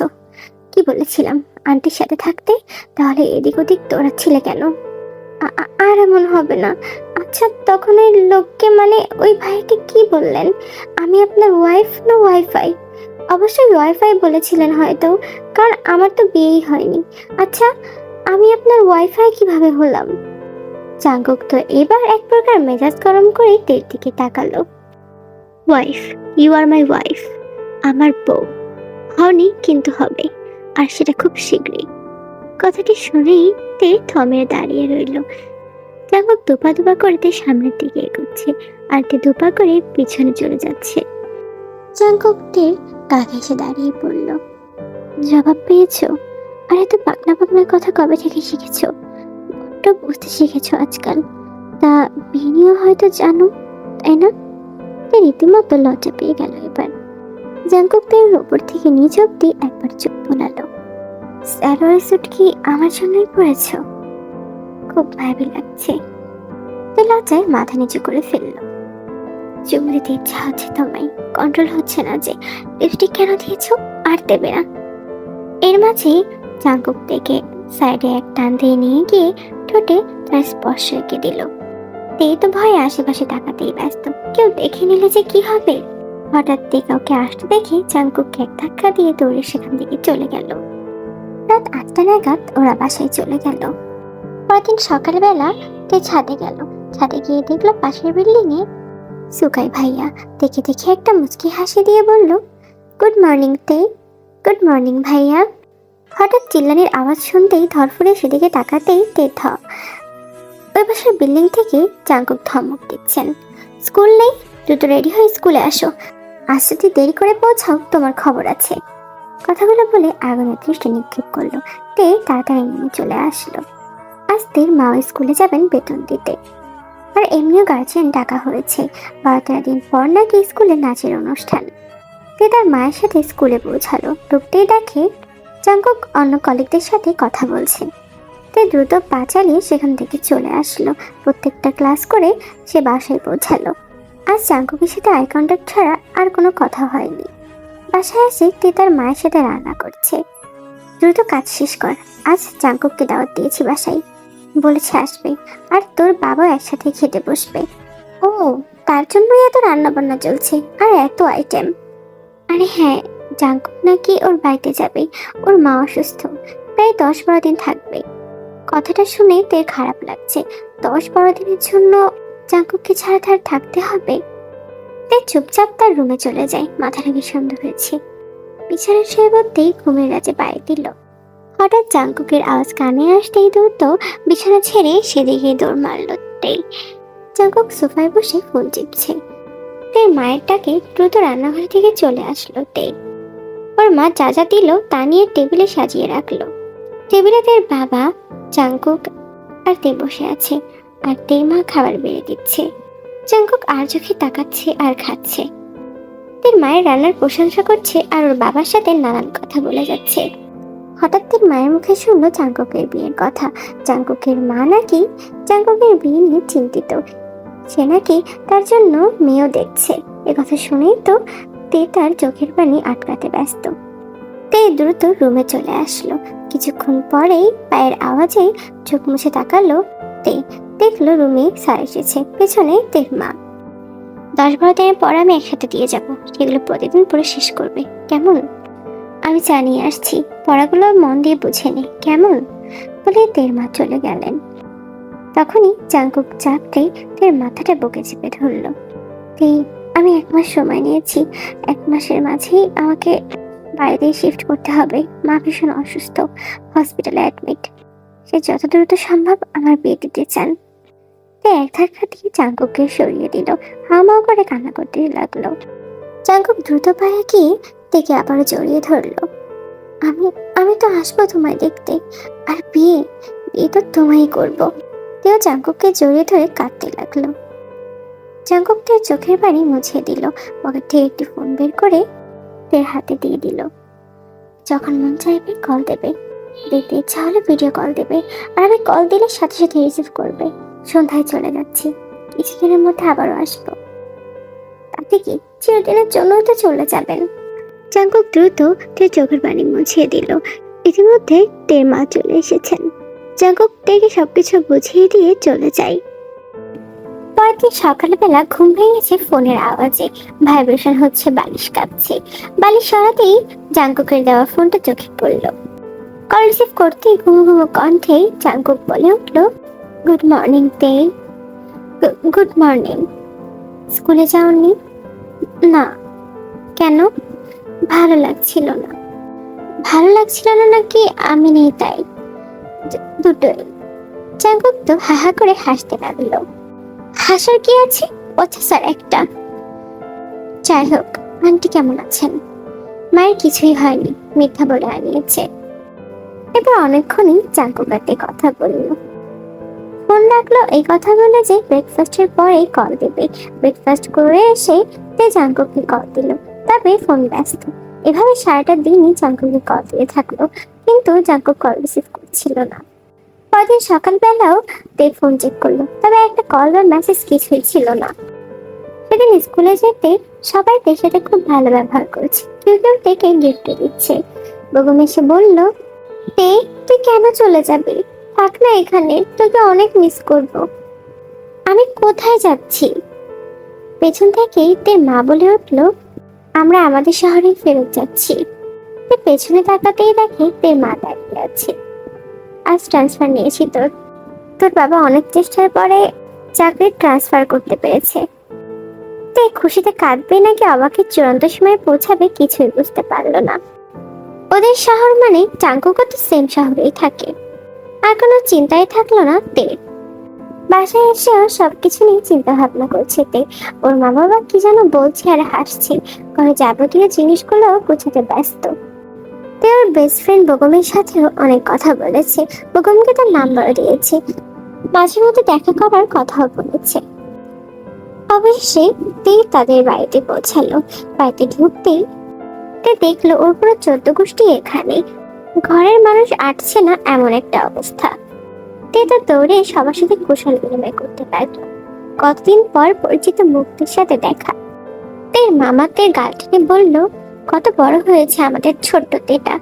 কি বলেছিলাম আন্টির সাথে থাকতে, তাহলে এদিক ওদিক দৌড়াচ্ছিলে কেন? আর এমন হবে না। আচ্ছা, তখন ওই লোককে মানে ওই ভাইকে কি বললেন? আমি আপনার ওয়াইফ না ওয়াইফাই? অবশ্যই ওয়াইফাই বলেছিলেন হয়তো, কারণ আমার তো বিয়েই হয়নি। আচ্ছা, আমি আপনার ওয়াইফাই কিভাবে হলাম? জাংকুক তো এবার এক প্রকার মেজাজ গরম করে তের দিকে তাকালো। Wife, you are my wife, আমার বউ। হওনি, কিন্তু হবে, আর সেটা খুব শীঘ্রই। কথাটি শুনেই তে থমে দাঁড়িয়ে রইল। জাংকুক দুপা দুপা করে তে সামনের দিকে এগোচ্ছে, আর তে দুপা করে পিছনে চলে যাচ্ছে। জাংকুক তে কাকে এসে দাঁড়িয়ে পড়ল। জবাব পেয়েছো? আর এত পাকনা পাকনার কথা কবে থেকে শিখেছো? বড্ড বুঝতে শিখেছো আজকাল। তা বিনিও হয়তো জানো, তাই না? তে রীতিমতো লজ্জা পেয়ে গেল এবার। জাংকুক তের উপর থেকে নিচ অব্দি একবার চোখ বোলালো। স্যালোয়ার স্যুট কি আমার জন্যই পরেছ? খুব ভাবি লাগছে। তে লজ্জায় মাথা নিচু করে ফেললো। চুমু দিতে ইচ্ছা হচ্ছে তোমায়, কন্ট্রোল হচ্ছে না যে। লিপস্টিক কেন দিয়েছো? আর দেবে না। এর মাঝে জাংকুক থেকে সাইডে এক টান দিয়ে নিয়ে গিয়ে ঠোঁটে তার স্পর্শ এঁকে দিল। তে তো ভয়ে আশেপাশে তাকাতেই ব্যস্ত, কেউ দেখে নিলে যে কি হবে। হঠাৎ কাউকে আসতে দেখে জাংকুককে এক ধাক্কা দিয়ে দৌড়ে সেখান থেকে চলে গেল। রাত 8টা নাগাদ ওরা বাসায় চলে গেল। পরদিন সকালবেলা তে ছাদে গেল। ছাদে গিয়ে দেখলো পাশের বিল্ডিং এ সুকাই ভাইয়া। দেখে দেখে একটা মুচকি হাসি দিয়ে বলল, গুড মর্নিং তে। গুড মর্নিং ভাইয়া। হঠাৎ চিল্লানির আওয়াজ শুনতেই ধরফুরে সেদিকে তাকাতেই তে ওই পাশের বিল্ডিং থেকে জাংকুক ধমক দিচ্ছেন, স্কুল নেই? দ্রুত রেডি হয়ে স্কুলে আসো। আজ যদি দেরি করে পৌঁছাও তোমার খবর আছে। কথাগুলো বলে আগুনের দৃষ্টি নিক্ষেপ করলো। তে তাড়াতাড়ি নেমে চলে আসলো। আজ তের মা স্কুলে যাবেন বেতন দিতে, আর এমনিও গার্জিয়ান ডাকা হয়েছে। 12-13 দিন পর নাকি স্কুলে নাচের অনুষ্ঠান। তে তার মায়ের সাথে স্কুলে পৌঁছালো। ঢুকতেই দেখে জাংকুক অন্য কলিগদের সাথে কথা বলছে। তে দ্রুত পা চালিয়ে সেখান থেকে চলে আসলো। প্রত্যেকটা ক্লাস করে সে বাসায় পৌঁছালো। আজ জাংকুকের সাথে আই কন্ট্যাক্ট ছাড়া আর কোনো কথা হয়নি। বাসায় এসে তে তার মায়ের সাথে রান্না করছে। দ্রুত কাজ শেষ কর, আজ জাংকুককে দাওয়াত দিয়েছি বাসায়, বলেছে আসবে, আর তোর বাবা একসাথে খেতে বসবে। ও, তার জন্যই এত রান্না বান্না চলছে আর এত আইটেম। আরে হ্যাঁ, জাংকুক নাকি ওর বাড়িতে যাবে। ওর মা অসুস্থ, প্রায় 10-12 দিন থাকবে। কথাটা শুনে তের খারাপ লাগছে। 10-12 দিনের জন্য জাংকুককে ছাড়া তার থাকতে হবে। তে চুপচাপ তার রুমে চলে যায়। মাথাটা বিষণ্ণ হয়েছে। বিছানায় শুয়ে পড়তেই ঘুমের রাজে পায়ে দিল। হঠাৎ জাংকুকের আওয়াজ কানে আসতেই দ্রুত বিছানা ছেড়ে সেদিকে দৌড় মারল তে। জাংকুক সোফায় বসে ফোন টিপছে। তের মায়ের ডাকে দ্রুত রান্নাঘর থেকে চলে আসলো তে। ওর মা যা যা দিল তা নিয়ে টেবিলে সাজিয়ে রাখলো। টেবিলে তের বাবা, জাংকুক আর তে বসে আছে, আর তের মা খাবার বেড়ে দিচ্ছে। জাংকুক আর চোখে তাকাচ্ছে আর খাচ্ছে। তের মায়ের রান্নার প্রশংসা করছে আর ওর বাবার সাথে নানান কথা বলে যাচ্ছে। হঠাৎ তের মায়ের মুখে শুনলো জাংকুকের বিয়ের কথা। জাংকুকের মা নাকি জাংকুকের বিয়ে নিয়ে চিন্তিত। সে নাকি তার জন্য মেয়েও দেখছে। একথা শুনেই তো তে তার চোখের পানি আটকাতে ব্যস্ত। তে দ্রুত রুমে চলে আসলো। কিছুক্ষণ পরেই পায়ের আওয়াজে চোখ মুছে তাকালো তে। দেখলো রুমে স্যার এসেছে, পেছনে তের মা। 10-12 দিনের পর আমি একসাথে দিয়ে যাব, সেগুলো প্রতিদিন পড়ে শেষ করবে, কেমন? আমি জানিয়ে আসছি, পড়াগুলো মন দিয়ে বুঝে নে, কেমন? বলে তের মা চলে গেলেন। তখনই জাঙ্কুক চাপতে তের মাথাটা বুকে চেপে ধরলো। আমি 1 মাস সময় নিয়েছি, 1 মাসের মাঝেই আমাকে বাইরে শিফট করতে হবে। মা ভীষণ অসুস্থ, হসপিটালে অ্যাডমিট। সে যত দ্রুত সম্ভব আমার বিয়ে দিতে চান। এক ধাক্কা দিয়ে জাঙ্কুককে সরিয়ে দিল, হাওমাও করে কান্না করতে লাগলো। জাঙ্কুক দ্রুত পায়ে গিয়ে তেকে আবারও জড়িয়ে ধরলো। আমি আমি তো আসবো তোমায় দেখতে, আর বিয়ে তো তোমায় করবো। তেও জাঙ্কুককে জড়িয়ে ধরে কাঁদতে লাগলো। জাঙ্কুক তের চোখের পানি মুছিয়ে দিল, পকেট থেকে একটি ফোন বের করে তের হাতে দিয়ে দিল। যখন মন চাইবে কল দেবে, দেখতে ইচ্ছা হলে ভিডিও কল দেবে, আর আমি কল দিলে সাথে সাথে রিসিভ করবে। সন্ধ্যায় চলে যাচ্ছি, কিছুদিনের মধ্যে আবারও আসবো। তাতে কি, চিরদিনের জন্যই তো চলে যাবেন। জাঙ্কুক দ্রুত তের চোখের পানি মুছিয়ে দিল। ইতিমধ্যে তের মা চলে এসেছেন। জাঙ্কুক তেকে সবকিছু বুঝিয়ে দিয়ে চলে যায়। পরের দিন সকালবেলা ঘুম ভেঙেছে ফোনের আওয়াজে, ভাইব্রেশন হচ্ছে, বালিশ কাঁপছে। বালিশ সরাতেই জাঙ্কুকের দেওয়া ফোনটা চোখে পড়লো। কল রিসিভ করতেই ঘুমো ঘুমো কণ্ঠে জাঙ্কুক বলে উঠলো, গুড মর্নিং তে। Good morning. স্কুলে যাওনি? না। কেন? ভালো লাগছিল না। ভালো লাগছিল না নাকি আমি নেই তাই? দুটোই। জাঙ্কুক তো হাহা করে হাসতে লাগলো। হাসার কি আছে, অত্যাচার একটা। যাই হোক, আন্টি কেমন আছেন? মায়ের কিছুই হয়নি, মিথ্যা বলে আনিয়েছে। এবার অনেকক্ষণই জাঙ্কুকাতে কথা বলল। ফোন রাখলো এই কথা বলে যে ব্রেকফাস্টের পরেই কল দেবে। ব্রেকফাস্ট করে এসে তে জাঙ্কুককে কল দিল, তবে ফোন ব্যস্ত। এভাবে সারাটা দিনই জাঙ্কুককে কল দিয়ে থাকলো, কিন্তু জাঙ্কুক কল রিসিভ করছিল না। পরদিন সকালবেলাও তে ফোন চেক করলো, তবে একটা কল বা মেসেজ কিছুই ছিল না। সেদিন স্কুলে যেতে সবাই তের সাথে খুব ভালো ব্যবহার করেছে, কেউ কেউ তেকে গিফট দিচ্ছে। বেগম এসে বলল, তে তুই কেন চলে যাবি? থাক না এখানে, তোকে অনেক মিস করব। আমি কোথায় যাচ্ছি? পেছন থেকেই তের মা বলে উঠলো, আমরা আমাদের শহরে ফেরত যাচ্ছি। পেছনে তাকাতেই দেখে তের মা দাঁড়িয়ে আছে। আজ ট্রান্সফার নিয়েছি তোর। তোর বাবা অনেক চেষ্টার পরে চাকরি ট্রান্সফার করতে পেরেছে। তে খুশিতে কাঁদবে নাকি অবাকের চূড়ান্ত সময়ে পৌঁছাবে কিছুই বুঝতে পারলো না। ওদের শহর মানে জাঙ্কুকও তো সেম শহরেই থাকে। আর কোনো চিন্তাই থাকলো না তে। বাসায় এসেও সবকিছু নিয়ে চিন্তা ভাবনা করছে তে। ওর মা বাবা কি যেন বলছে আর হাসছে, ঘরে যাবতীয় জিনিসগুলো গুছাতে ব্যস্ত। তে ওর বেস্ট ফ্রেন্ড বেগমের সাথেও অনেক কথা বলেছে, বেগমকে তার নাম্বার দিয়েছে, মাঝে মধ্যে দেখা করার কথাও বলেছে। অবশেষে তে তাদের বাড়িতে পৌঁছালো। বাড়িতে ঢুকতেই তে দেখলো ওর পুরো 14 গোষ্ঠী এখানে। ঘরের মানুষ আটছে না এমন একটা অবস্থা। তে তো দৌড়ে সবার সাথে কুশল বিনিময় করতে লাগলো। কতদিন পর পরিচিত মুখদের সাথে দেখা। তের মামা তের গাল টেনে বলল, কত বড় হয়েছে আমাদের ছোট্ট তেটা,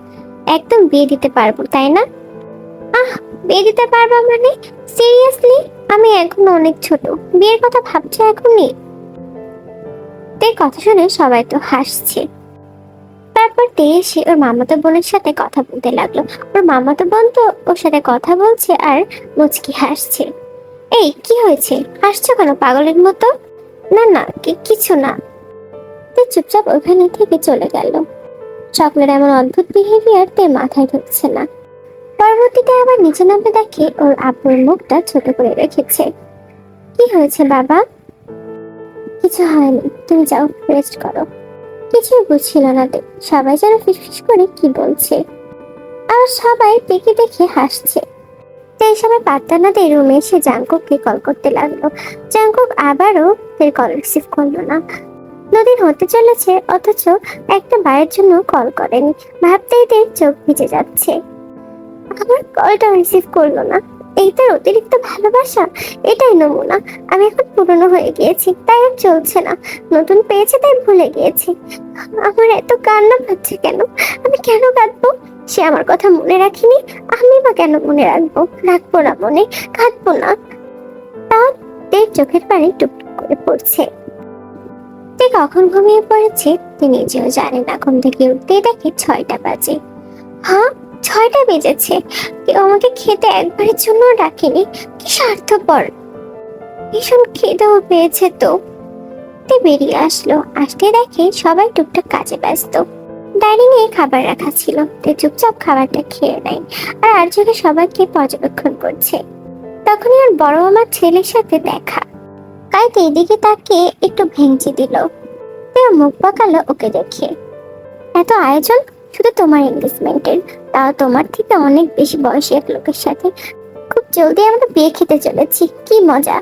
একদম বিয়ে দিতে পারবো তাই না? বিয়ে দিতে পারবা মানে? সিরিয়াসলি? আমি এখনো অনেক ছোট, বিয়ের কথা ভাবছি এখনই? তে কথা শুনে সবাই তো হাসছে। তারপর তে এসে ওর মামাতো বোনের সাথে কথা বলতে লাগলো। ওর মামাতো বোন তো ওর সাথে কথা বলছে আর মুচকি হাসছে। এই কি হয়েছে, হাসছো কেন পাগলের মতো? না না, কিছু না। তে চুপচাপ ওখানে থেকে চলে গেল। চকলেট এমন অদ্ভুত বিহেভিয়ার তে মাথায় ঢুকছে না। পরবর্তীতে আবার নিচে নামে দেখে ওর আব্বুর মুখটা ছোট করে রেখেছে। কি হয়েছে বাবা? কিছু হয়নি, তুমি যাও রেস্ট করো। কিছুই বুঝছিল না তে, সবাই যেন ফিসফিস করে কি বলছে, আর সবাই দেখে দেখে হাসছে। তাই সবাই পাত্তা না দিয়ে রুমে এসে জাঙ্কুককে কল করতে লাগলো। জাঙ্কুক আবারও তের কল রিসিভ করলো না। নদীর হতে চলেছে অথচ একটা বারের জন্য কল করেনি, ভাবতেই তের চোখ ভিজে যাচ্ছে। আমার কলটা রিসিভ করলো না, এই তার অতিরিক্ত ভালোবাসা? এটাই নমুনা। আমি এখন পুরনো হয়ে গিয়েছি, তাই আর চলছে না। নতুন পেয়েছে তাই ভুলে গিয়েছি। আমার এত কান্না পাচ্ছে কেন? আমি কেন কাঁদবো? সে আমার কথা মনে রাখিনি, আমি বা কেন মনে রাখবো? রাখবো না মনে, কাঁদবো না। তাও তের চোখের পানি টুকটুক করে পড়ছে। তে কখন ঘুমিয়ে পড়েছে তে নিজেও জানে না। ঘুম থেকে উঠতেই দেখে 6টা বাজে। হ্যাঁ, 6টা বেজেছে। কেউ আমাকে খেতে একবারের জন্য ডাকেনি। কি স্বার্থপর। ভীষণ খিদেও পেয়েছে তো। তে বেরিয়ে আসলো। আসতে দেখে সবাই টুকটাক কাজে ব্যস্ত। ডাইনিং এ খাবার রাখা ছিল। তে চুপচাপ খাবারটা খেয়ে নেয় আর আর্যকে সবাইকে পর্যবেক্ষণ করছে। তখনই ওর বড় মামার ছেলের সাথে দেখা। কাইতে এদিকে তাকিয়ে একটু ভেঙচি দিল। তে মুখ পাকালো ওকে দেখে। এত আয়োজন শুধু তোমার এঙ্গেজমেন্টের, তাও তোমার থেকে অনেক বেশি বয়সী এক লোকের সাথে। খুব জলদি আমরা বিয়ে খেতে চলেছি, কি মজা।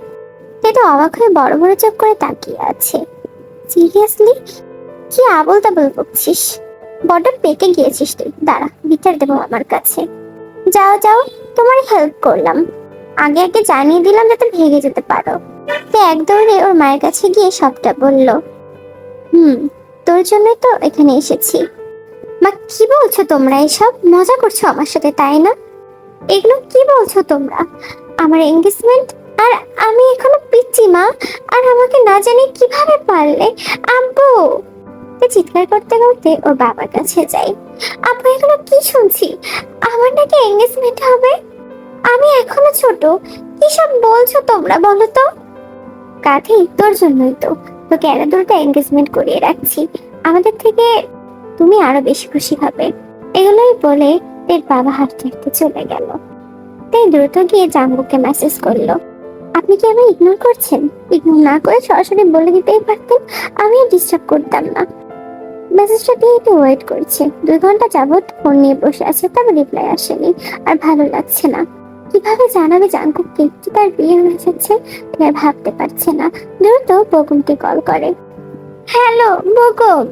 তে তো অবাক হয়ে বড় বড় চোখ করে তাকিয়ে আছে। সিরিয়াসলি? কি আবল তাবল বকছিস? বড্ড পেকে গিয়েছিস তুই। দাঁড়া, বিচার দেবো আমার কাছে। যাও যাও, তোমার হেল্প করলাম, আগে আগে জানিয়ে দিলাম যাতে ভেগে যেতে পারো। তে এক দৌড়ে ওর মায়ের কাছে গিয়ে সবটা বলল। তোর জন্যই তো এখানে এসেছি। মা, কি বলছো তোমরা এসব? মজা করছো আমার সাথে, তাই না? এগুলো কি বলছো তোমরা? আমার এঙ্গেজমেন্ট আর আমি এখনো পিচ্ছি মা। আর আমাকে না জানি কিভাবে পারলে? আব্বু! চিৎকার করতে করতে ওর বাবার কাছে যাই। আব্বু, এগুলো কি শুনছি? আমার নাকি এঙ্গেজমেন্ট হবে? আমি এখনো ছোট। কি সব বলছো তোমরা, বলো তো? কাঁধি, তোর জন্যই তো তোকে এত দ্রুত এঙ্গেজমেন্ট করিয়ে রাখছি। আমাদের থেকে তুমি আরো বেশি খুশি হবে। এগুলোই বলে এর বাবা হাঁটতে হাঁটতে চলে গেল। তাই দ্রুত গিয়ে জাম্বুকে মেসেজ করলো। আপনি কি আমায় ইগনোর করছেন? ইগনোর না করে সরাসরি বলে দিতেই পারতেন, আমি আর ডিস্টার্ব করতাম না। মেসেজটা দিয়ে একটু ওয়েট করছে। 2 ঘন্টা যাবত ফোন নিয়ে বসে আছে, তবে রিপ্লাই আসেনি। আর ভালো লাগছে না। কিভাবে জানাবে জাঙ্কুককে কি তার বিয়ে হয়ে যাচ্ছে? সে ভাবতে পারছে না। দ্রুত বকুমকে কল করে। হ্যালো বকুম।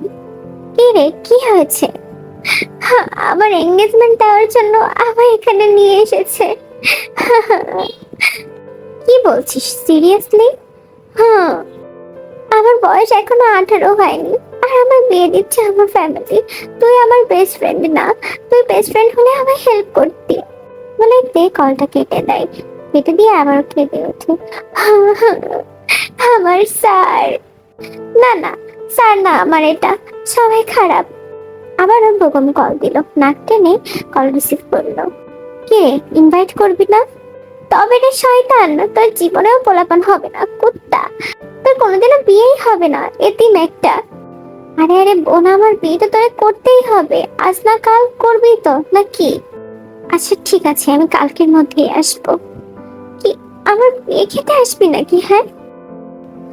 কি রে, কি হয়েছে? আমার এঙ্গেজমেন্ট দেওয়ার জন্য আমার এখানে নিয়ে এসেছে। কি বলছিস, সিরিয়াসলি? হ্যাঁ, আমার বয়স এখনো 18 হয়নি আর আমার বিয়ে দিচ্ছে আমার ফ্যামিলি। তুই আমার বেস্ট ফ্রেন্ড না? তুই বেস্ট ফ্রেন্ড হলে আমায় হেল্প করতি। বলে তে কলটা কেটে দেয়। কেটে দিয়ে আবারও কেঁদে ওঠে। আমার স্যার। না না, স্যার না আমার এটা। সবাই খারাপ। আবারও বেগম কল দিল। নাক টেনে কল রিসিভ করলো। কে, ইনভাইট করবি না? তবে রে শয়তান, তোর জীবনেও পোলাপান হবে না, কুত্তা। তোর কোনোদিনও বিয়েই হবে না, এতিম একটা। আরে আরে বোন, আমার বিয়ে তো তোরে করতেই হবে। আজ না কাল করবি তো, নাকি? আচ্ছা ঠিক আছে, আমি কালকের মধ্যেই আসবো। কি, আমার বিয়ে খেতে আসবি নাকি? হ্যাঁ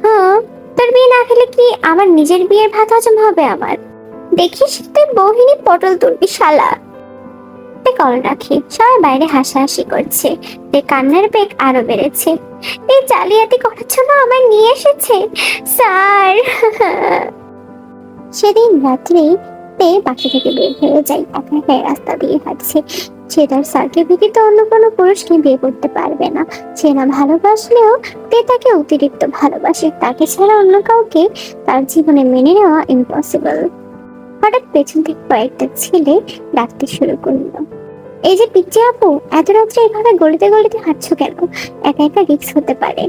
হ্যাঁ, তোর বিয়ে না খেলে কি আমার নিজের বিয়ের ভাত হজম হবে আমার? দেখিস তুই বহিনী পটল তুলবি শালা। কল রাখি। সবাই বাইরে হাসাহাসি করছে। কান্নার বেগ আরো বেড়েছে। এই জালিয়াতি করার জন্য আমায় নিয়ে এসেছে স্যার। সেদিন রাত্রে তে বাসা থেকে বের হয়ে যায়। একা একা রাস্তা দিয়ে হাঁটছে। সে তার স্যারকে ব্যতীত অন্য কোনো পুরুষকে বিয়ে করতে পারবে না। সে না ভালোবাসলেও তে তাকে অতিরিক্ত ভালোবাসে। তাকে ছাড়া অন্য কাউকে তার জীবনে মেনে নেওয়া ইম্পসিবল। হঠাৎ পেছন থেকে কয়েকটা ছেলে ডাকতে শুরু করলো। এই যে পিচ্চি আপু, এত রাত্রে এভাবে গলিতে গলিতে হাঁটছো কেন? একা একা রিস্ক হতে পারে।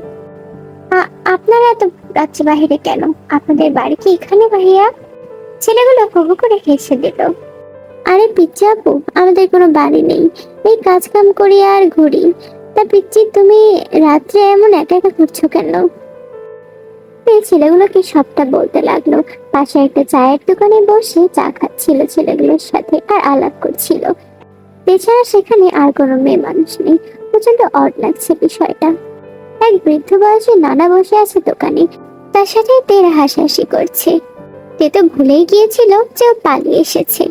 আপনারা এত রাত্রে বাহিরে কেন? আপনাদের বাড়ি কি এখানে ভাইয়া? ছেলেগুলো ভুবু করে হেসে দিল। আরে পিচ্চি আপু, আমাদের কোনো বাড়ি নেই। এই কাজ কাম করি আর ঘুরি। তা পিচ্চি, তুমি রাত্রে এমন একা একা ঘুরছো কেন? এই ছেলেগুলোকে সবটা বলতে লাগলো। পাশে একটা চায়ের দোকানে বসে চা খাচ্ছিল ছেলেগুলোর সাথে আর আলাপ করছিল। এছাড়া সেখানে আর কোনো মেয়ে মানুষ নেই। প্রচন্ড অড লাগছে বিষয়টা। এক বৃদ্ধ বয়সী নানা বসে আছে দোকানে। তার সাথে তেরা হাসাহাসি করছে। তে তো ভুলেই গিয়েছিল যে ও পালিয়ে এসেছে।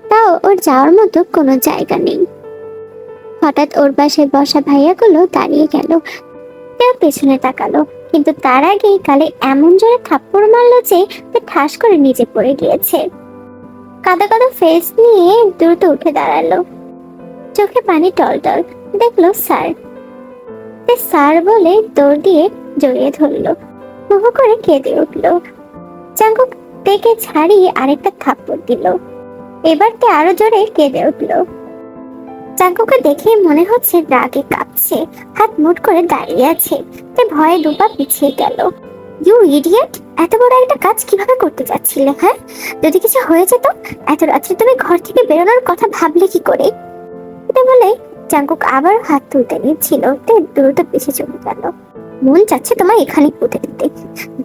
তাও ওর যাওয়ার মতো কোনো জায়গা নেই। হঠাৎ ওর পাশে বসা ভাইয়াগুলো দাঁড়িয়ে গেল। তেও পেছনে তাকালো, কিন্তু তার আগেই গালে এমন জোরে থাপ্পড় মারলো যে ঠাস করে নিচে পড়ে গিয়েছে। কাদা কাদা ফেস নিয়ে দ্রুত উঠে দাঁড়ালো। চোখে পানি টলটল। দেখলো স্যার। স্যার বলে দৌড় দিয়ে জড়িয়ে ধরলো। বহু করে কেঁদে উঠলো। জাঙ্কুক তেকে ছাড়িয়ে আরেকটা থাপ্পড় দিল। এবার তে আরো জোরে কেঁদে উঠলো। জাঙ্কুকে দেখে মনে হচ্ছে রাগে কাঁপছে, হাত মুঠ করে দাঁড়িয়ে আছে। তে ভয়ে দুপা পিছিয়ে গেল। ইউ ইডিয়েট, এত বড় একটা কাজ কিভাবে করতে যাচ্ছিলে? হ্যাঁ, যদি কিছু হয়ে যেত? এত রাত্রে তুমি ঘর থেকে বেরোনোর কথা ভাবলে কি করে? এটা বলে জাঙ্কুক আবার হাত তুলতে নিচ্ছিল, তে দ্রুত পিছিয়ে চলে গেল। মন চাচ্ছে তোমায় এখানে পুঁতে দিতে।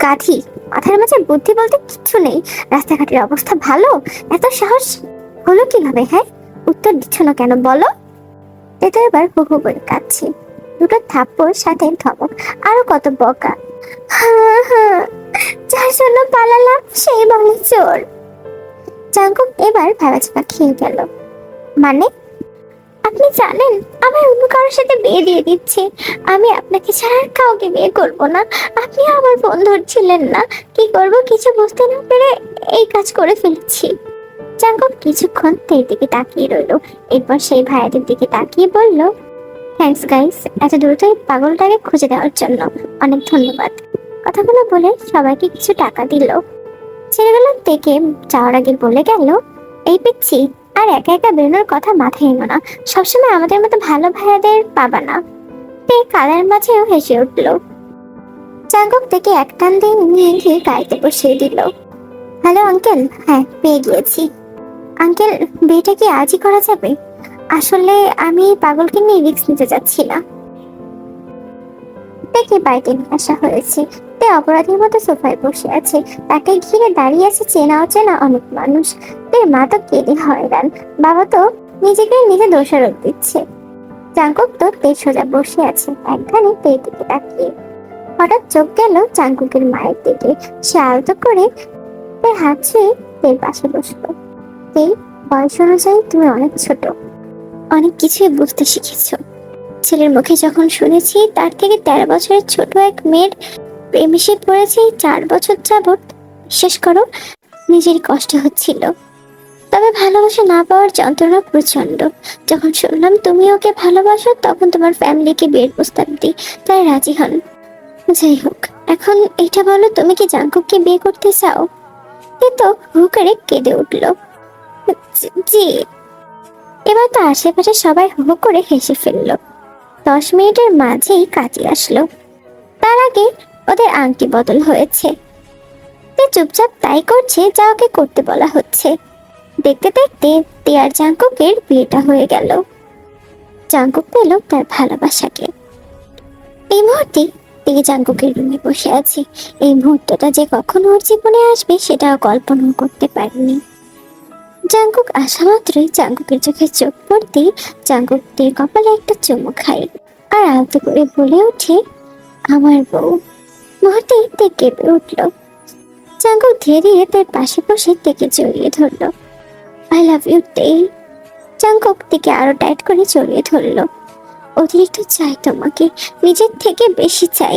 গাধি, মাথার মাঝে বুদ্ধি বলতে কিচ্ছু নেই। রাস্তাঘাটের অবস্থা ভালো, এত সাহস হলো কিভাবে? হ্যাঁ, উত্তর দিচ্ছ না কেন বলো? এটা এবার বহু করে কাঁদছে। দুটো থাপ্পড় সাথে ধমক, আরো কত বকা। হ্যাঁ হ্যাঁ, যার জন্য পালালাম সেই বলে চোর। জাঙ্কুক এবার ভাবাচাপা খেয়ে গেল। মানে? আপনি জানেন আমার অন্য কারোর সাথে বিয়ে দিয়ে দিচ্ছে। আমি আপনাকে ছাড়া আর কাউকে বিয়ে করব না। আপনি আমার বন্ধু ছিলেন না, কি করব কিছু বুঝতে না পেরে এই কাজ করে ফেলেছি। জাঙ্কুক কিছুক্ষণ তের দিকে তাকিয়ে রইল, এরপর সেই ভাইয়াদের দিকে তাকিয়ে বলল, থ্যাঙ্কস গাইস, এত দ্রুত এই পাগলটাকে খুঁজে দেওয়ার জন্য অনেক ধন্যবাদ। কথাগুলো বলে সবাইকে কিছু টাকা দিল। ছেলেগুলো থেকে যাওয়ার আগে বলে গেল, এই পিচ্ছি, আর একা একা বেরোনোর কথা মাথায় এনো না। সবসময় আমাদের মতো ভালো ভাইয়াদের পাবা না। তে কালের মাঝেও হেসে উঠল। জাঙ্কুক থেকে এক টান দিয়ে নিয়ে গিয়ে গাড়িতে বসিয়ে দিল। হ্যালো আঙ্কেল, হ্যাঁ পেয়ে গিয়েছি। আঙ্কেল, বিয়েটা কি আজই করা যাবে? আসলে আমি পাগলকে নিয়ে রিস্ক নিতে যাচ্ছি না। তাকে বাড়িতে নিয়ে আসা হয়েছে। তে অপরাধীর মতো সোফায় বসে আছে, তাকে ঘিরে দাঁড়িয়ে আছে চেনা অচেনা অনেক মানুষ। তের মা তো কেঁদে হয়রান, বাবা তো নিজেকে নিজে দোষারোপ দিচ্ছে। জাঙ্কুক তো তে সোজা বসে আছে একখানে তের দিকে তাকিয়ে। হঠাৎ চোখ গেল জাঙ্কুকের মায়ের দিকে। সে আলতো করে তের হাত ছুঁয়ে তের পাশে বসলো। তে, বয়স অনুযায়ী তুমি অনেক ছোট, অনেক কিছুই বুঝতে শিখেছো। ছেলের মুখে যখন শুনেছি তার থেকে 13 বছরের ছোট এক মেয়ের প্রেমে পড়েছে 4 বছর যাবৎ, বিশ্বাস করো নিজের কষ্ট হচ্ছিল। তবে ভালোবাসা না পাওয়ার যন্ত্রণা প্রচন্ড। যখন শুনলাম তুমি ওকে ভালোবাসো তখন তোমার ফ্যামিলিকে বিয়ের প্রস্তাব দিই, তাই রাজি হন। যাই হোক, এখন এটা বলো, তুমি কি জাঙ্কুককে বিয়ে করতে চাও? এ তো হু করে কেঁদে উঠল। জি। এবার তো আশেপাশে সবাই হু হু করে হেসে ফেললো। 10 মিনিটের মাঝেই কাজে আসলো। তার আগে ওদের আংটি বদল হয়েছে। তে চুপচাপ তাই করছে যা ওকে করতে বলা হচ্ছে। দেখতে দেখতে তে আর জাঙ্কুকের বিয়েটা হয়ে গেল। জাঙ্কুক পেল তার ভালোবাসাকে। এই মুহূর্তে তে জাঙ্কুকের রুমে বসে আছে। এই মুহূর্তটা যে কখন ওর জীবনে আসবে সেটাও কল্পনাও করতে পারেনি। জাঙ্কুক আসা মাত্রই জাঙ্কুকের চোখে চোখ পড়তেই জাঙ্কুক তের কপালে একটা চুমু খায় আর আলতো করে বলে ওঠে, আমার বউ। মুহূর্তেই তে কেঁপে উঠল। জাঙ্কুক ধীরে ধীরে তার পাশে বসে তেকে জড়িয়ে ধরল। আই লাভ ইউ তে। জাঙ্কুক তেকে আরো টাইট করে জড়িয়ে ধরল। অতিরিক্ত চাই তোমাকে, নিজের থেকে বেশি চাই।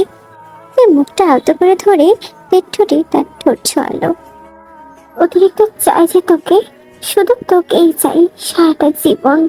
তে মুখটা আলতো করে ধরে তের ঠোঁটে তার ঠোঁট ছোঁয়ালো। অতিরিক্ত চাই যে তোকে, শুধু তোকেই চাই সারাটা জীবন।